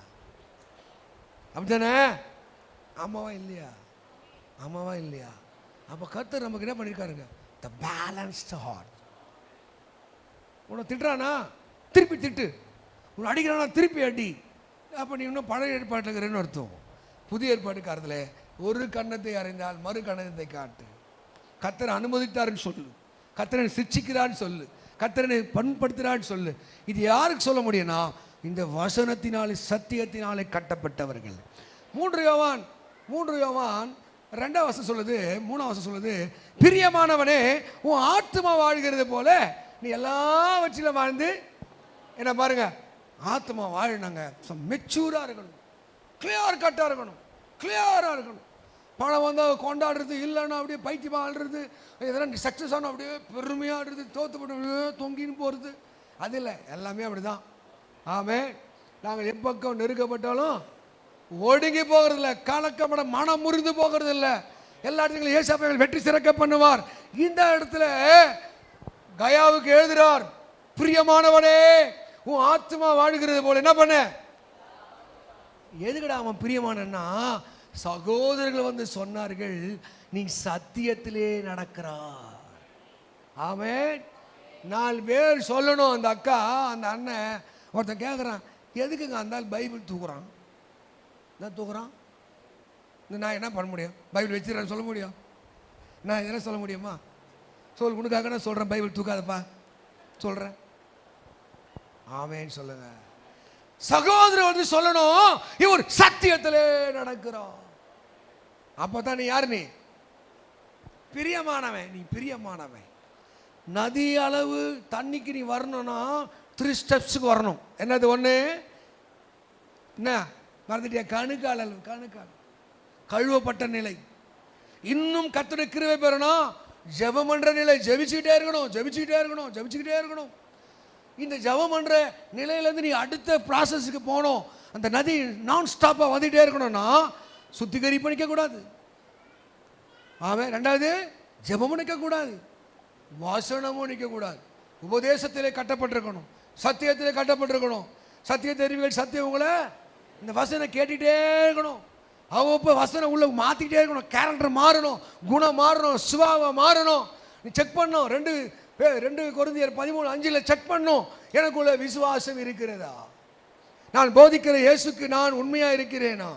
அப்படித்தானே? ஆமாவா இல்லையா? ஆமாவா இல்லையா? அப்போ கர்த்தர் நமக்கு என்ன பண்ணியிருக்காருங்க? த பேலன்ஸ்டு ஹார்ட். உன்னை திட்டுறானா திருப்பி திட்டு, உன்னை அடிக்கிறானா திருப்பி அடி. அப்போ நீ இன்னும் பழைய ஏற்பாட்டில் இருக்கிறேன்னு அர்த்தம். புதிய ஏற்பாட்டுக்காரத்தில் ஒரு கன்னத்தை அறிந்தால் மறு கன்னத்தை காட்டு. கர்த்தரை அனுமதித்தாருன்னு சொல்லு, கர்த்தரை சிட்சிக்கிறான்னு சொல்லு, கர்த்தரை பண்படுத்துகிறான்னு சொல்லு. இது யாருக்கு சொல்ல முடியும்னா இந்த வசனத்தினாலே சத்தியத்தினாலே கட்டப்பட்டவர்கள். 3 யோவான் 2ஆம் வசனம் சொல்லுது, 3ஆம் வசனம் சொல்லுது, பிரியமானவனே உன் ஆத்மா வாழ்கிறது போல நீ எல்லாவற்றிலும் வாழ்ந்து என்ன பாருங்க, ஆத்மா வாழணுங்க. மெச்சூராக இருக்கணும், கிளியர் கட்டாக இருக்கணும், கிளியராக இருக்கணும். பணம் வந்தால் கொண்டாடுறது, இல்லைன்னா அப்படியே பைத்தியமாக ஆடுறது, எதனா சக்ஸஸ் ஆனால் அப்படியே பெருமையாக ஆடுறது, தோற்று போட்டு தொங்கின்னு போகிறது, அது இல்லை. எல்லாமே அப்படி தான். ஆமென். நாங்கள் எப்பக்கம் நெருக்கப்பட்டாலும் ஒடுங்கி போகிறதில்ல, கலக்கப்பட மனம் முறிந்து போகிறதில்ல. எல்லா இடத்துலையும் ஏசாப்பை வெற்றி சிறக்க பண்ணுவார். இந்த இடத்துல கயாவுக்கு எழுதுறார், பிரியமானவனே உன் ஆத்மா வாழ்கிறது போல என்ன பண்ண. எதுக்கடா அவன் பிரியமானன்னா, சகோதரர்கள் வந்து சொன்னார்கள் நீ சத்தியத்திலே நடக்கிறார். ஆமென். 4 பேர் சொல்லணும். அந்த அக்கா அந்த அண்ணன் ஒருத்தன் கேட்குறான், எதுக்குங்க அந்த பைபிள் தூக்குறான்? என்ன தூக்குறான்? நான் என்ன பண்ண முடியும்? பைபிள் வச்சுக்கிறேன்னு சொல்ல முடியும்? நான் என்ன சொல்ல முடியுமா? உனக்காக நான் சொல்கிறேன், பைபிள் தூக்காதப்பா சொல்கிறேன். ஆமேன்னு சொல்லுங்க. சகோதரர் வந்து சொல்லணும், இவர் சத்தியத்திலே நடக்கிறோம். அப்பதான் நீ யாரு? நீ பிரியமானவன். நீ பிரியமானவன். நதி அளவு தண்ணிக்கு நீ வரணும்னா 3 ஸ்டெப்ஸுக்கு வரணும். என்னது? ஒன்று என்ன மறந்துட்டியா? கணுக்கால் அளவு. கணுக்கால் கழுவப்பட்ட நிலை. இன்னும் கர்த்தருடைய கிருபை பெறணும், ஜெபம் பண்ற நிலை. ஜெபிச்சுக்கிட்டே இருக்கணும், ஜெபிச்சுக்கிட்டே இருக்கணும், ஜெபிச்சுக்கிட்டே இருக்கணும். இந்த ஜெபம் பண்ற நிலையிலேருந்து நீ அடுத்த ப்ராசஸுக்கு போகணும். அந்த நதி நான் ஸ்டாப்பாக வந்துகிட்டே இருக்கணும்னா சுத்திகரிப்பு நிற்கக்கூடாது. ஆமாம். ரெண்டாவது, ஜெபமும் நிற்கக்கூடாது, வாசனமும் நிற்கக்கூடாது. உபதேசத்திலே கட்டப்பட்டிருக்கணும், சத்தியத்திலே கட்டப்பட்டிருக்கணும். சத்திய தெரிவுகள் சத்தியம் உங்களை இந்த வசனம் கேட்டுகிட்டே இருக்கணும். அவ்வப்போ வசனம் உள்ள மாற்றிக்கிட்டே இருக்கணும். கேரக்டர் மாறணும், குணம் மாறணும், சுபாவம் மாறணும். நீ செக் பண்ணணும். 2 கொரிந்தியர் 13:5 செக் பண்ணணும். எனக்குள்ள விசுவாசம் இருக்கிறதா? நான் போதிக்கிற இயேசுக்கு நான் உண்மையா இருக்கிறேனா?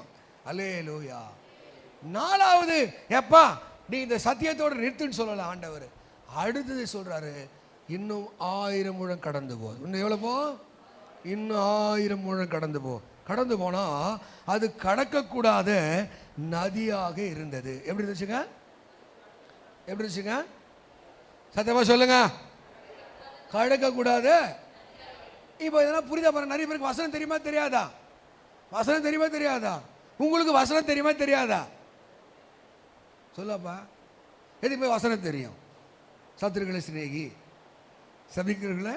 அல்லேலூயா. 4வது, எப்பா நீ இந்த சத்தியத்தோட நிறுத்துன்னு சொல்லல ஆண்டவர். அடுத்தது சொல்றாரு, இன்னும் 1000 முழம் கடந்து போ. இன்னும் எவ்வளவு போ? இன்னும் 1000 முழம் கடந்து போ. கடந்து போனா அது கடக்கக்கூடாத நதியாக இருந்தது. எப்படி இருந்துச்சுங்க? எப்படி இருந்துச்சுங்க? சத்தியமா சொல்லுங்க. கடக்கக்கூடாது. இப்போ இதெல்லாம் புரியுதா பாருங்க. நிறைய பேருக்கு வசனம் தெரியுமா தெரியாதா? வசனம் தெரியுமா தெரியாதா? உங்களுக்கு வசனம் தெரியுமா தெரியாதா? சொல்லப்பா. எதுக்கு வசனம் தெரியும்? சத்துருக்களை சிநேகி, சபிக்கிறவர்களை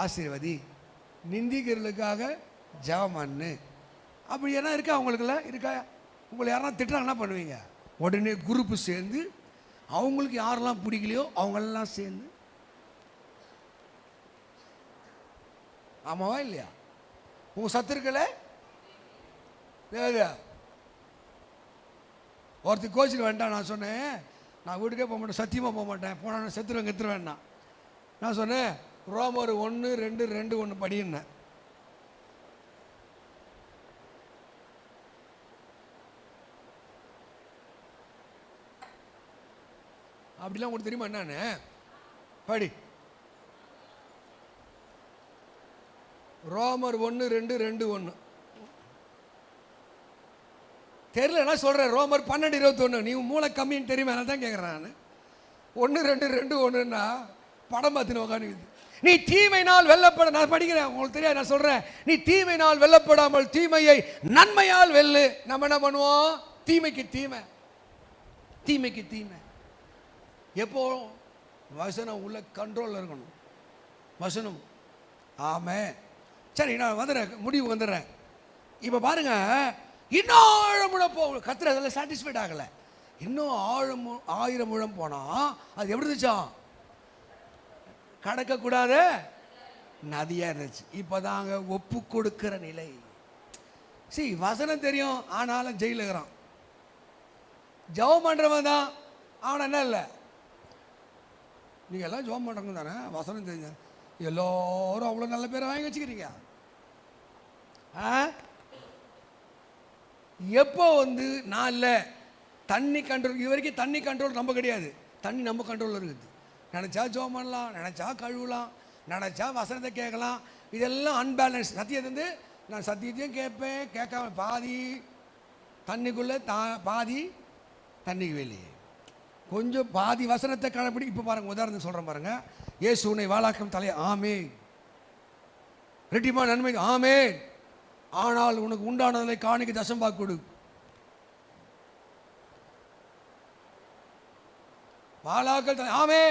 ஆசீர்வதி, நிந்திக்கிறவர்களுக்காக ஜெபம் பண்ணு. அப்படி என்ன இருக்கா அவங்களுக்குள்ள? இருக்கா? உங்களை யாரெல்லாம் திட்டுறாங்க என்ன பண்ணுவீங்க? உடனே குரூப்பு சேர்ந்து அவங்களுக்கு யாரெல்லாம் பிடிக்கலையோ அவங்களெல்லாம் சேர்ந்து, ஆமாவா இல்லையா? உங்கள் சத்துருக்களை ஒருத்தர் கோச்சில் வேண்டாம். நான் சொன்னேன், நான் வீட்டுக்கே போக மாட்டேன், சத்தியமாக போக மாட்டேன், போனால் செத்துருவேன் கெத்துருவேன்னா. நான் சொன்னேன், ரோமர் 1:2-2:1 படின்னேன். அப்படிலாம் உங்களுக்கு தெரியுமா என்னன்னு? படி. ரோமர் 1:2-2:1 தெரியல சொல்கிறேன். ரோமர் 12:21. நீ மூளை கம்மின்னு தெரியுமா? நான் தான் கேட்குறேன். நான் 1:2-2:1ன்னா படம் பார்த்துன்னு உட்காந்துக்குது. நீ தீமையினால் வெல்லப்பட, நான் படிக்கிறேன் உங்களுக்கு தெரியாது, நான் சொல்கிறேன். நீ தீமையினால் வெல்லப்படாமல் தீமையை நன்மையால் வெல்லு. நம்ம என்ன பண்ணுவோம்? தீமைக்கு தீமை, தீமைக்கு தீமை. எப்போ? வசனம் உள்ள கண்ட்ரோலில் இருக்கணும். வசனம். ஆமாம். சரி, நான் வந்துடுறேன், முடிவு வந்துடுறேன். இப்போ பாருங்க, இன்னும் 1000 முழம் போ. கத்திர அதில் சாட்டிஸ்ஃபைட் ஆகலை. இன்னும் 1000 முழம் போனால் அது எப்படி இருந்துச்சா? கடக்கக்கூடாத நதியாக இருந்துச்சு. இப்போ தாங்க ஒப்பு கொடுக்கிற நிலை. வசனம் தெரியும், ஆனாலும் ஜெயிலில் இருக்கிறான். ஜெபம் பண்ணுறவன் தான், அவன் என்ன இல்லை. நீங்கள் எல்லாம் ஜெபம் பண்ணுறவங்க தானே, வசனம் தெரிஞ்ச எல்லோரும் அவ்வளோ நல்ல பேரை வாங்கி வச்சுக்கிறீங்க. எப்போ வந்து நான் இல்லை தண்ணி கண்ட்ரோல். இது வரைக்கும் தண்ணி கண்ட்ரோல் நம்ம கிடையாது, தண்ணி நம்ம கண்ட்ரோலில் இருக்குது. நினச்சா ஜெபம் பண்ணலாம், நினச்சா கழுவலாம், நினச்சா வசனத்தை கேட்கலாம். இதெல்லாம் அன்பேலன்ஸ். சத்தியத்தை நான் சத்தியத்தையும் கேட்பேன், கேட்காம பாதி தண்ணிக்குள்ளே பாதி தண்ணிக்கு வெளியே. கொஞ்சம் பாதி வசனத்தை கடைப்பிடி. இப்போ பாருங்கள், உதாரணத்துக்கு சொல்கிறேன் பாருங்கள். இயேசு உன்னை வாளாக்கும் தலையை, ஆமே. ரெட்டிமா நன்மை, ஆமே. ஆனால் உனக்கு உண்டானதை காணிக்கு தசம்பா கொடு. வாளாக்கள் தலை, ஆமே.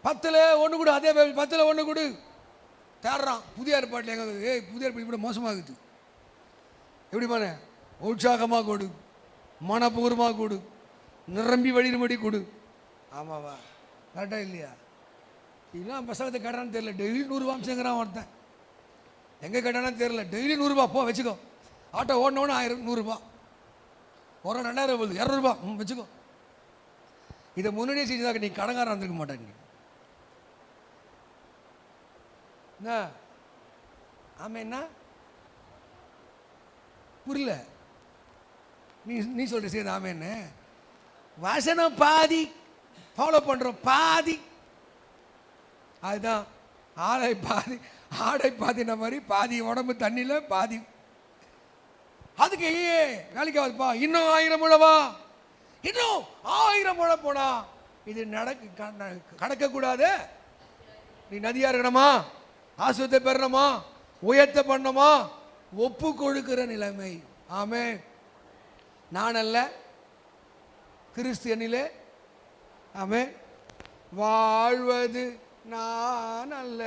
10ல் 1 கொடு. அதே 10ல் 1 கொடு. தேடுறான். புதிய ஏற்பாட்டில் எங்கே? புதிய ஏற்பாடு இப்படி மோசமாகுது. எப்படி பாரு? உற்சாகமாக கொடு, மனப்பூர்வமாக கொடு, நிரம்பி வழிபடி கொடு. ஆமாவா? கரெக்டா இல்லையா? இதெல்லாம் பசங்கத்தை கேட்டான்னு தெரியல. டெய்லி 100 ரூபா அம்சங்கிறான் ஒருத்தன். எங்கே கேட்டானு தெரியல. டெய்லி 100 ரூபா போ வச்சுக்கோ. ஆட்டோ ஓடனோன்னு 1000 100 ரூபா. ஒரு 2000 போகுது, 200 ரூபா வச்சுக்கோ. இதை முன்னாடியே செஞ்சுதாக்க நீ கடங்காரம் வந்துருக்க மாட்டேங்க. என்ன? ஆமாம். என்ன புரியல? நீ சொல்ற சரி ஆமேன்னு. வசனம் பாதி, ஃபாலோ பண்ணுறோம் பாதி. அதுதான் ஆடை பாதின மாதிரி பாதி உடம்பு தண்ணியில் பாதி. அதுக்கு வேலைக்கு ஆகுதுப்பா. இன்னும் 1000 முழவா, இன்னும் 1000 முழம் போனா இது கடக்கக்கூடாது. நீ நதியா இருக்கணுமா, ஆசுவத்தை பெறணுமா, உயர்த்த பண்ணணுமா, ஒப்பு கொடுக்கிற நிலைமை. ஆமே. நான் அல்ல, கிறிஸ்தியனிலே ஆமே வாழ்வது நான் அல்ல.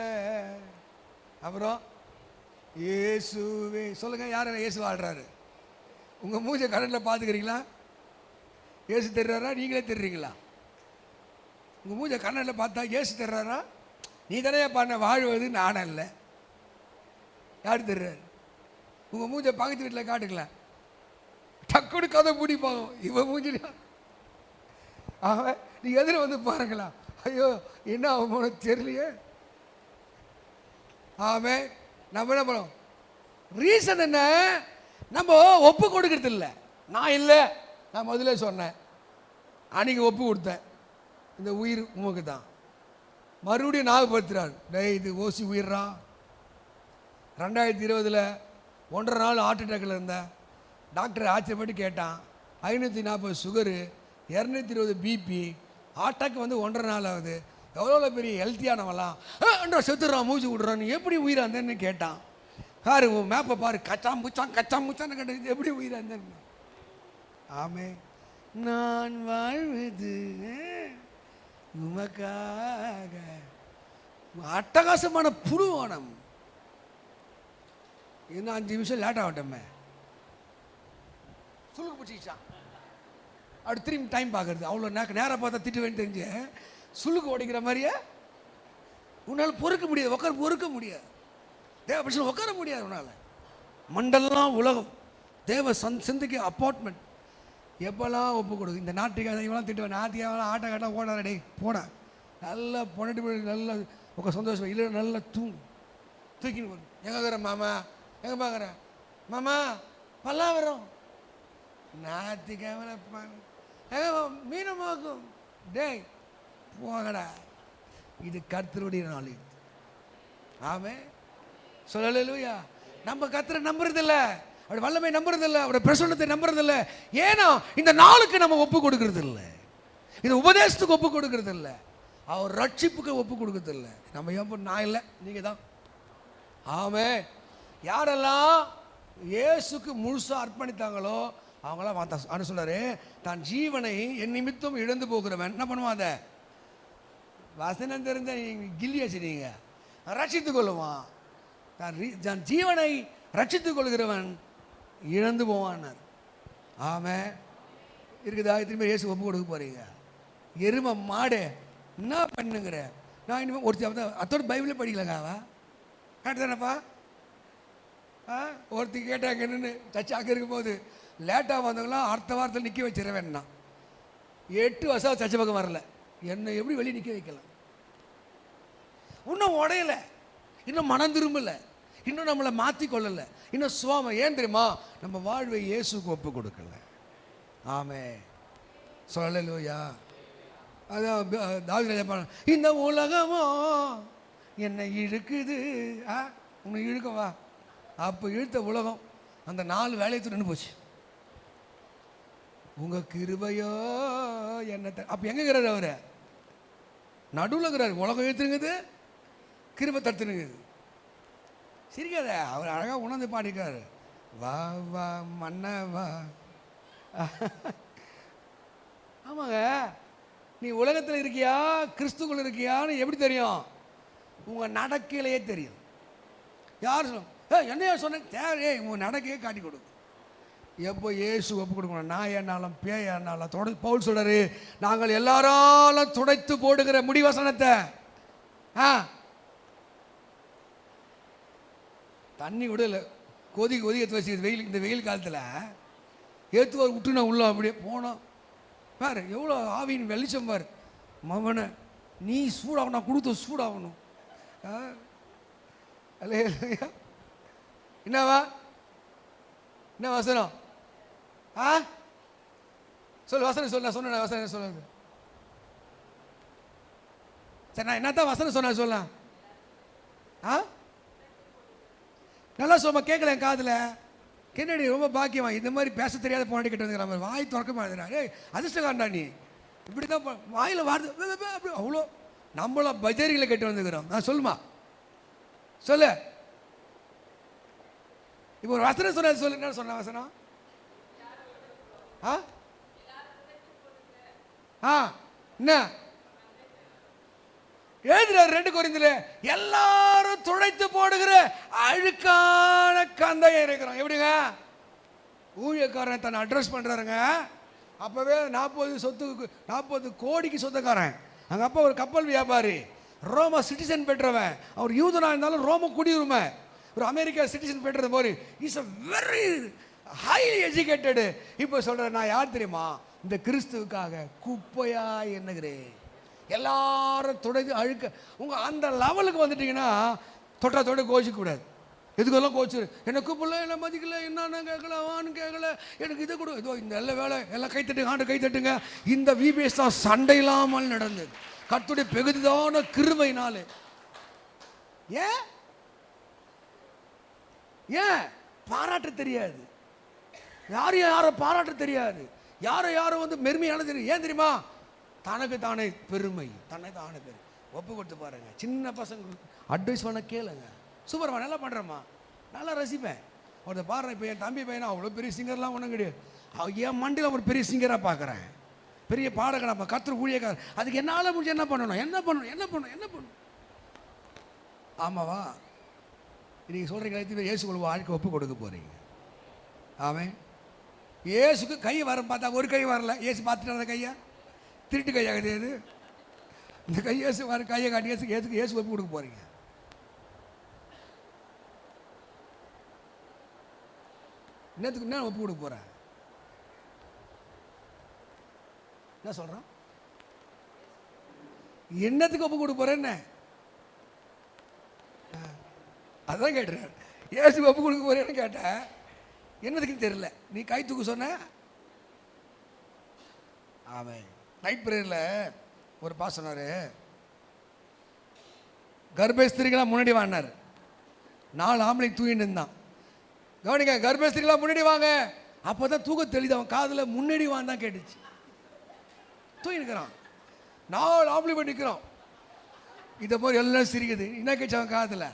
அப்புறம் இயேசுவே சொல்லுங்க. யார் இயேசு வாழ்றாரு? உங்க மூஞ்ச கடலில் பார்த்துக்கிறீங்களா? இயேசு தெரிறாரா? நீங்களே தெரிறீங்களா? உங்க மூஞ்ச கண்ணனில் பார்த்தா இயேசு தெரிறாரா? நீ தானே பண்ண வாழ்வது நான் அல்ல. யார் தெரிறாரு? உங்க மூஞ்ச பக்கத்து வீட்டில் காட்டுக்கலாம், டக்குனு கதை பிடிப்பாங்க. இவன் மூஞ்சிலியா அவன் நீ எதிர வந்து பாருங்களா, ஐயோ என்ன அவன் தெரியலையே. ஆமே. நம்ம என்ன பண்ணோம்? ரீசன் என்ன? நம்ம ஒப்பு கொடுக்கறது இல்லை. நான் இல்லை, நான் முதல்ல சொன்னேன், அன்னைக்கு ஒப்பு கொடுத்தேன். இந்த உயிர் உமக்கு தான். மறுபடியும் ஞாபகப்படுத்துறாரு, டேய் இது ஓசி உயிர்றா. 2020 1.5 நாள் ஹார்ட் அட்டாக்கில் இருந்தேன். டாக்டர் ஆச்சரியப்பட்டு கேட்டான், 540 சுகரு, 220 பிபி, அட்டாக் வந்து 1.5 நாள் ஆகுது, எவ்வளோ பெரிய ஹெல்த்தியானவெல்லாம் செத்துறான், மூச்சு விடுறான், நீ எப்படி உயிராந்தேன்னு கேட்டான். பாரு உன் மேப்பை பாரு, கச்சாம் முச்சான்னு கேட்டது, எப்படி உயிராந்தேன்னு. ஆமே. நான் வாழ்வது உமக்காக. அட்டகாசமான புழுவானம். இன்னும் 5 நிமிஷம் லேட் ஆகட்டமே. சுழுக்கு பிடிச்சிச்சான். அப்படி திரும்பி டைம் பார்க்கறது. அவ்வளோ நேரம் பார்த்தா திட்டுவேன்னு தெரிஞ்சு சுழுக்கு உடைக்கிற மாதிரியே உன்னால் பொறுக்க முடியாது, பொறுக்க முடியாது. தேவ பிரச்சனை உட்கார முடியாது உன்னால். மண்டலம் உலகம், தேவ சிந்தைக்கு அப்பார்ட்மெண்ட். எப்போல்லாம் ஒப்பு கொடுக்கு. இந்த நாட்டுக்காக இவெல்லாம் திட்டுவேன், நாத்தியாவெல்லாம் ஆட்டை காட்டா ஓடாத, டே போட நல்லா பொண்ணு நல்லா உட்கார் சந்தோஷம். இல்லை நல்லா தூக்கின்னு வரும். எங்கே இருக்கிற மாமா, எங்கே பார்க்குற மாமா, பல்லாவரம் நாத்திக்காம மீனமாக்கும், டேய் போகடா, இது கர்த்தருடைய நாள். ஆமே. சொல்லலையா? நம்ம கர்த்தரை நம்புறதில்ல, அப்படி வல்லமை நம்புறதில்லை, அவருடைய பிரசன்னத்தை நம்புறதில்லை. ஏன்னா இந்த நாளுக்கு நம்ம ஒப்பு கொடுக்கறது இல்லை, இந்த உபதேசத்துக்கு ஒப்பு கொடுக்கறது இல்லை, அவர் ரட்சிப்புக்கு ஒப்பு கொடுக்கறது இல்லை. நம்ம ஏன் நான் இல்லை, நீங்க தான். ஆமே. யாரெல்லாம் இயேசுக்கு முழுசாக அர்ப்பணித்தாங்களோ அவங்களாம் அனு சொல்றாரு, தான் ஜீவனை என் நிமித்தம் இழந்து போகிறவன் என்ன பண்ணுவான்? அதை வசனம் தெரிந்த கில்லியா செய்வீங்க, ரட்சித்துக் கொள்ளுவான். தான் ஜீவனை ரட்சித்துக் கொள்கிறவன் இழந்து போவான்னார். ஆமே. இருக்குதா? திரும்பி இயேசு ஒப்பு கொடுக்க போறீங்க. எருமை மாடு என்ன பண்ணுங்கிற? நான் இனிமேல் ஒருத்தி அத்தோட பைபிளே படிக்கலங்க. அவ கரெக்டு தானப்பா? ஒருத்தி கேட்டாங்க என்னன்னு, சர்ச்சாக்க இருக்கும் போது லேட்டாக வந்தவங்களாம் அடுத்த வாரத்தில் நிற்க வச்சிட வேண்டாம். 8 வருஷம் சர்ச்சை பக்கம் வரல, என்னை எப்படி வெளியே நிற்க வைக்கலாம்? இன்னும் உடையலை, இன்னும் மனம் திரும்பலை, இன்னும் நம்மளை மாற்றிக்கொள்ளலை, இன்னும் சுவாம. ஏன் தெரியுமா? நம்ம வாழ்வை இயேசுக்கு ஒப்பு கொடுக்கல. ஆமே. சொல்லலையா? அதான் தாவீது, இந்த உலகமோ என்னை இழுக்குது, உன்னை இழுக்கவா? அப்போ இழுத்த உலகம் அந்த 4 வேலையத்து நின்று போச்சு. உங்க கிருபையோ என்ன? அப்போ எங்க இருக்கிறார்? அவரு நடுவில் இருக்கிறார். உலகம் இழுத்துருங்குது, கிருபை தடுத்துனுங்குது. சிரிக்காத, அவர் அழகாக உணர்ந்து பாடிக்காரு. வா வா மன்னவா. ஆமாங்க. நீ உலகத்தில் இருக்கியா கிறிஸ்துக்குள்ள இருக்கியான்னு எப்படி தெரியும்? உங்க நடக்கையிலேயே தெரியும். யார் சொல்லும் என்னையா சொன்ன தேவையே உங்க நடக்கையே காட்டி கொடுக்கும். எப்போ இயேசு ஒப்பு கொடுக்கணும். நான் என்னாலும் பேயானாலும் பவுல் சொல்றாரு, நாங்கள் எல்லாராலும் துடைத்து போடுகிற முடிவசனத்தை தண்ணி கூட இல்லை, கொதிக்க வச்சு வெயில், இந்த வெயில் காலத்தில் ஏற்றுவார் விட்டு நான் உள்ள அப்படியே போனோம். பாரு எவ்வளோ ஆவியின் வெளிச்சம் பாரு. மவனை நீ சூடாகணும், நான் கொடுத்த சூடாகணும். அல்லேலூயா. என்னவா என்ன வசனம்? சொல்லு வசனம் சொல்ல சொன்ன வசனம் சொல்லுங்க. சரி நான் என்னத்தான் வசனம் சொன்ன சொல்ல. நல்லா சொல்ல கேட்கல என் காதில். கென்னடி ரொம்ப பாக்கியமா இந்த மாதிரி பேச தெரியாத போனாடி கிட்ட வந்துக்கிற மாதிரி வாய் திறக்க மாட்டேங்கிறா. அதிர்ஷ்டக்காரன்டா நீ. இப்படி தான் வாயில் வார்த்தை அப்படி அவ்வளோ நம்மள பஜாரிகளை கெட்டு வந்துக்கிறோம். நான் சொல்லுமா சொல்லு. இப்போ ஒரு வசனம் சொன்ன சொல்லு. என்ன சொன்ன வசனம்? என்ன எழுதுறாரு 2 கொரிந்தியர், எல்லாரும் துடைத்து போடுகிற அழுக்கான கந்தையை இருக்கிறோம். எப்படிங்க ஊழியக்காரன் தன்னை அட்ரஸ் பண்றாருங்க. அப்பவே 40 கோடிக்கு சொந்தக்காரன். அங்க அப்பா ஒரு கப்பல் வியாபாரி, ரோம சிட்டிசன் பெற்றவன். அவர் யூதனா இருந்தாலும் ரோம குடியுரிமை, ஒரு அமெரிக்கா சிட்டிசன் பெற்றது போது is a very highly educated. இப்போ சொல்ற நான் யார் தெரியுமா? இந்த கிறிஸ்துவுக்காக குப்பையா எண்ணுகிறேன். எல்லாரும் துடைத்து அழுக்க. உங்க அந்த லெவலுக்கு வந்துட்டீங்கன்னா தொட்ட கோச்சிக்க கூடாது. எதுக்கெல்லாம் கோச்சு என்ன கூப்பிடல, என்ன மதிக்கல, என்னன்னு கேட்கல, வான்னு கேட்கல, எனக்கு இதை கொடு, இதோ இந்த எல்லா வேலை எல்லாம் கைத்தட்டுங்க, ஆண்டு கைத்தட்டுங்க. இந்த விபிஎஸ் தான் சண்டை இல்லாமல் நடந்தது கர்த்தருடைய பெகுதிதான கிருபையினாலே. ஏன் ஏன் பாராட்ட தெரியாது, யாரையும் யாரை பாராட்ட தெரியாது, யாரை வந்து மெருமையான தெரியும். ஏன் தெரியுமா? தனக்கு தானே பெருமை, தன்னை தானே பெருமை. ஒப்பு கொடுத்து பாருங்க. சின்ன பசங்க அட்வைஸ் பண்ண கேளுங்க. சூப்பர்மா, நல்லா பண்ணுறம்மா, நல்லா ரசிப்பேன். ஒருத்தர் பாருங்க, இப்போ என் தம்பி பையனா அவ்வளோ பெரிய சிங்கர்லாம் ஒன்றும் கிடையாது. என் மண்டியில் ஒரு பெரிய சிங்கராக பார்க்குறேன், பெரிய பாடகனா, கர்த்தர் ஊழியக்காரர். அதுக்கு என்னால் முடிஞ்சு என்ன பண்ணணும்? ஆமாவா? நீங்கள் சொல்கிறீங்க இயேசுக்குள்ள வாழ்க்கை ஒப்பு கொடுக்க போகிறீங்க. ஆமாம், இயேசுக்கு கை வர பார்த்தா ஒரு கை வரல. இயேசு பார்த்துட்டு அந்த கையை திருட்டு கையாக கிடையாது. இந்த கை இயேசு வர கையை காட்டி இயேசு ஒப்பு கொடுக்க போகிறீங்க. என்னத்துக்கு என்ன ஒப்பு கொடுக்க போகிறேன்? என்ன சொல்கிறான்? என்னத்துக்கு ஒப்பு கொடுக்க போகிறேன்? என்ன அதான் கேட்டுறேன். இயேசு ஒப்பு கொடுக்க போகிறேன்னு கேட்டேன். என்னதுக்குன்னு தெரியல. நீ கை தூக்க சொன்ன. ஆமாம், நைட் பிரேயரில் ஒரு பாஸ் சொன்னார், கர்ப்பஸ்திரிகளாம் முன்னாடி வாங்கினார். 4 ஆம்பளை தூங்கிட்டு இருந்தான். கவனிங்க, கர்ப்பஸ்திரிகளாம் முன்னாடி வாங்க. அப்போ தான் தூக்க தெளிது. அவன் காதில் முன்னாடி வாங்க தான் கேட்டுச்சு. தூங்கினுக்கிறான். 4 ஆம்பளை போய் நிற்கிறான். இதை போய் எல்லாம் சிரிக்குது. என்ன கேட்ச்சு அவன் காதில்?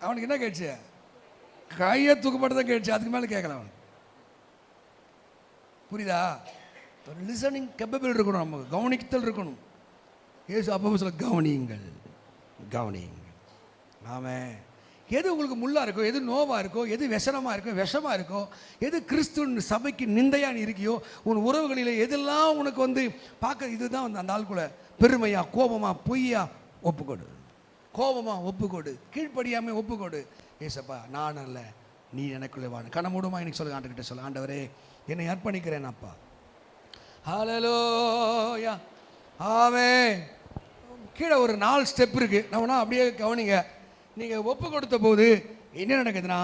அவனுக்கு என்ன கேட்ச்சு? கையை தூக்கப்பட்டு தான் கேட்டுச்சு. அதுக்கு மேலே கேட்கல அவன். புரியுதா? லிசனிங் கேப்பபிள் இருக்கணும், நமக்கு கவனித்தல் இருக்கணும். ஏசு அப்போ சொல்ல கவனியுங்கள். ஆமாம், எது உங்களுக்கு முள்ளா இருக்கோ, எது நோவாக இருக்கோ, எது விஷமாக இருக்கோ, எது கிறிஸ்துவ சபைக்கு நிந்தையான்னு இருக்கியோ, உன் உறவுகளில் எதெல்லாம் உனக்கு வந்து பார்க்க இதுதான் வந்து அந்த ஆளுக்குள்ள பெருமையா, கோபமா, பொய்யா ஒப்புக்கொடு. கோபமா ஒப்புக்கொடு, கீழ்ப்படியாமல் ஒப்புக்கொடு. ஏசப்பா நான் அல்ல, நீ எனக்குள்ளே வாழ. கண்ணமூடமா எனக்கு சொல்லுங்க, ஆண்டுகிட்ட சொல்ல, ஆண்டவரே என்னை அர்ப்பணிக்கிறேன் அப்பா. ஹல்லேலூயா. ஆமென். கீழே ஒரு 4 ஸ்டெப் இருக்குது. நம்ம அப்படியே கவனிங்க. நீங்கள் ஒப்பு கொடுத்த போது என்ன நடக்குதுன்னா,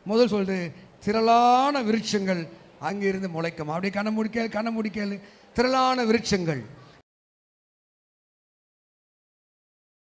முதல் சொல்லுது திரளான விருட்சங்கள் அங்கிருந்து முளைக்கும். அப்படியே கண்ண முடிக்கல் திரளான விருட்சங்கள்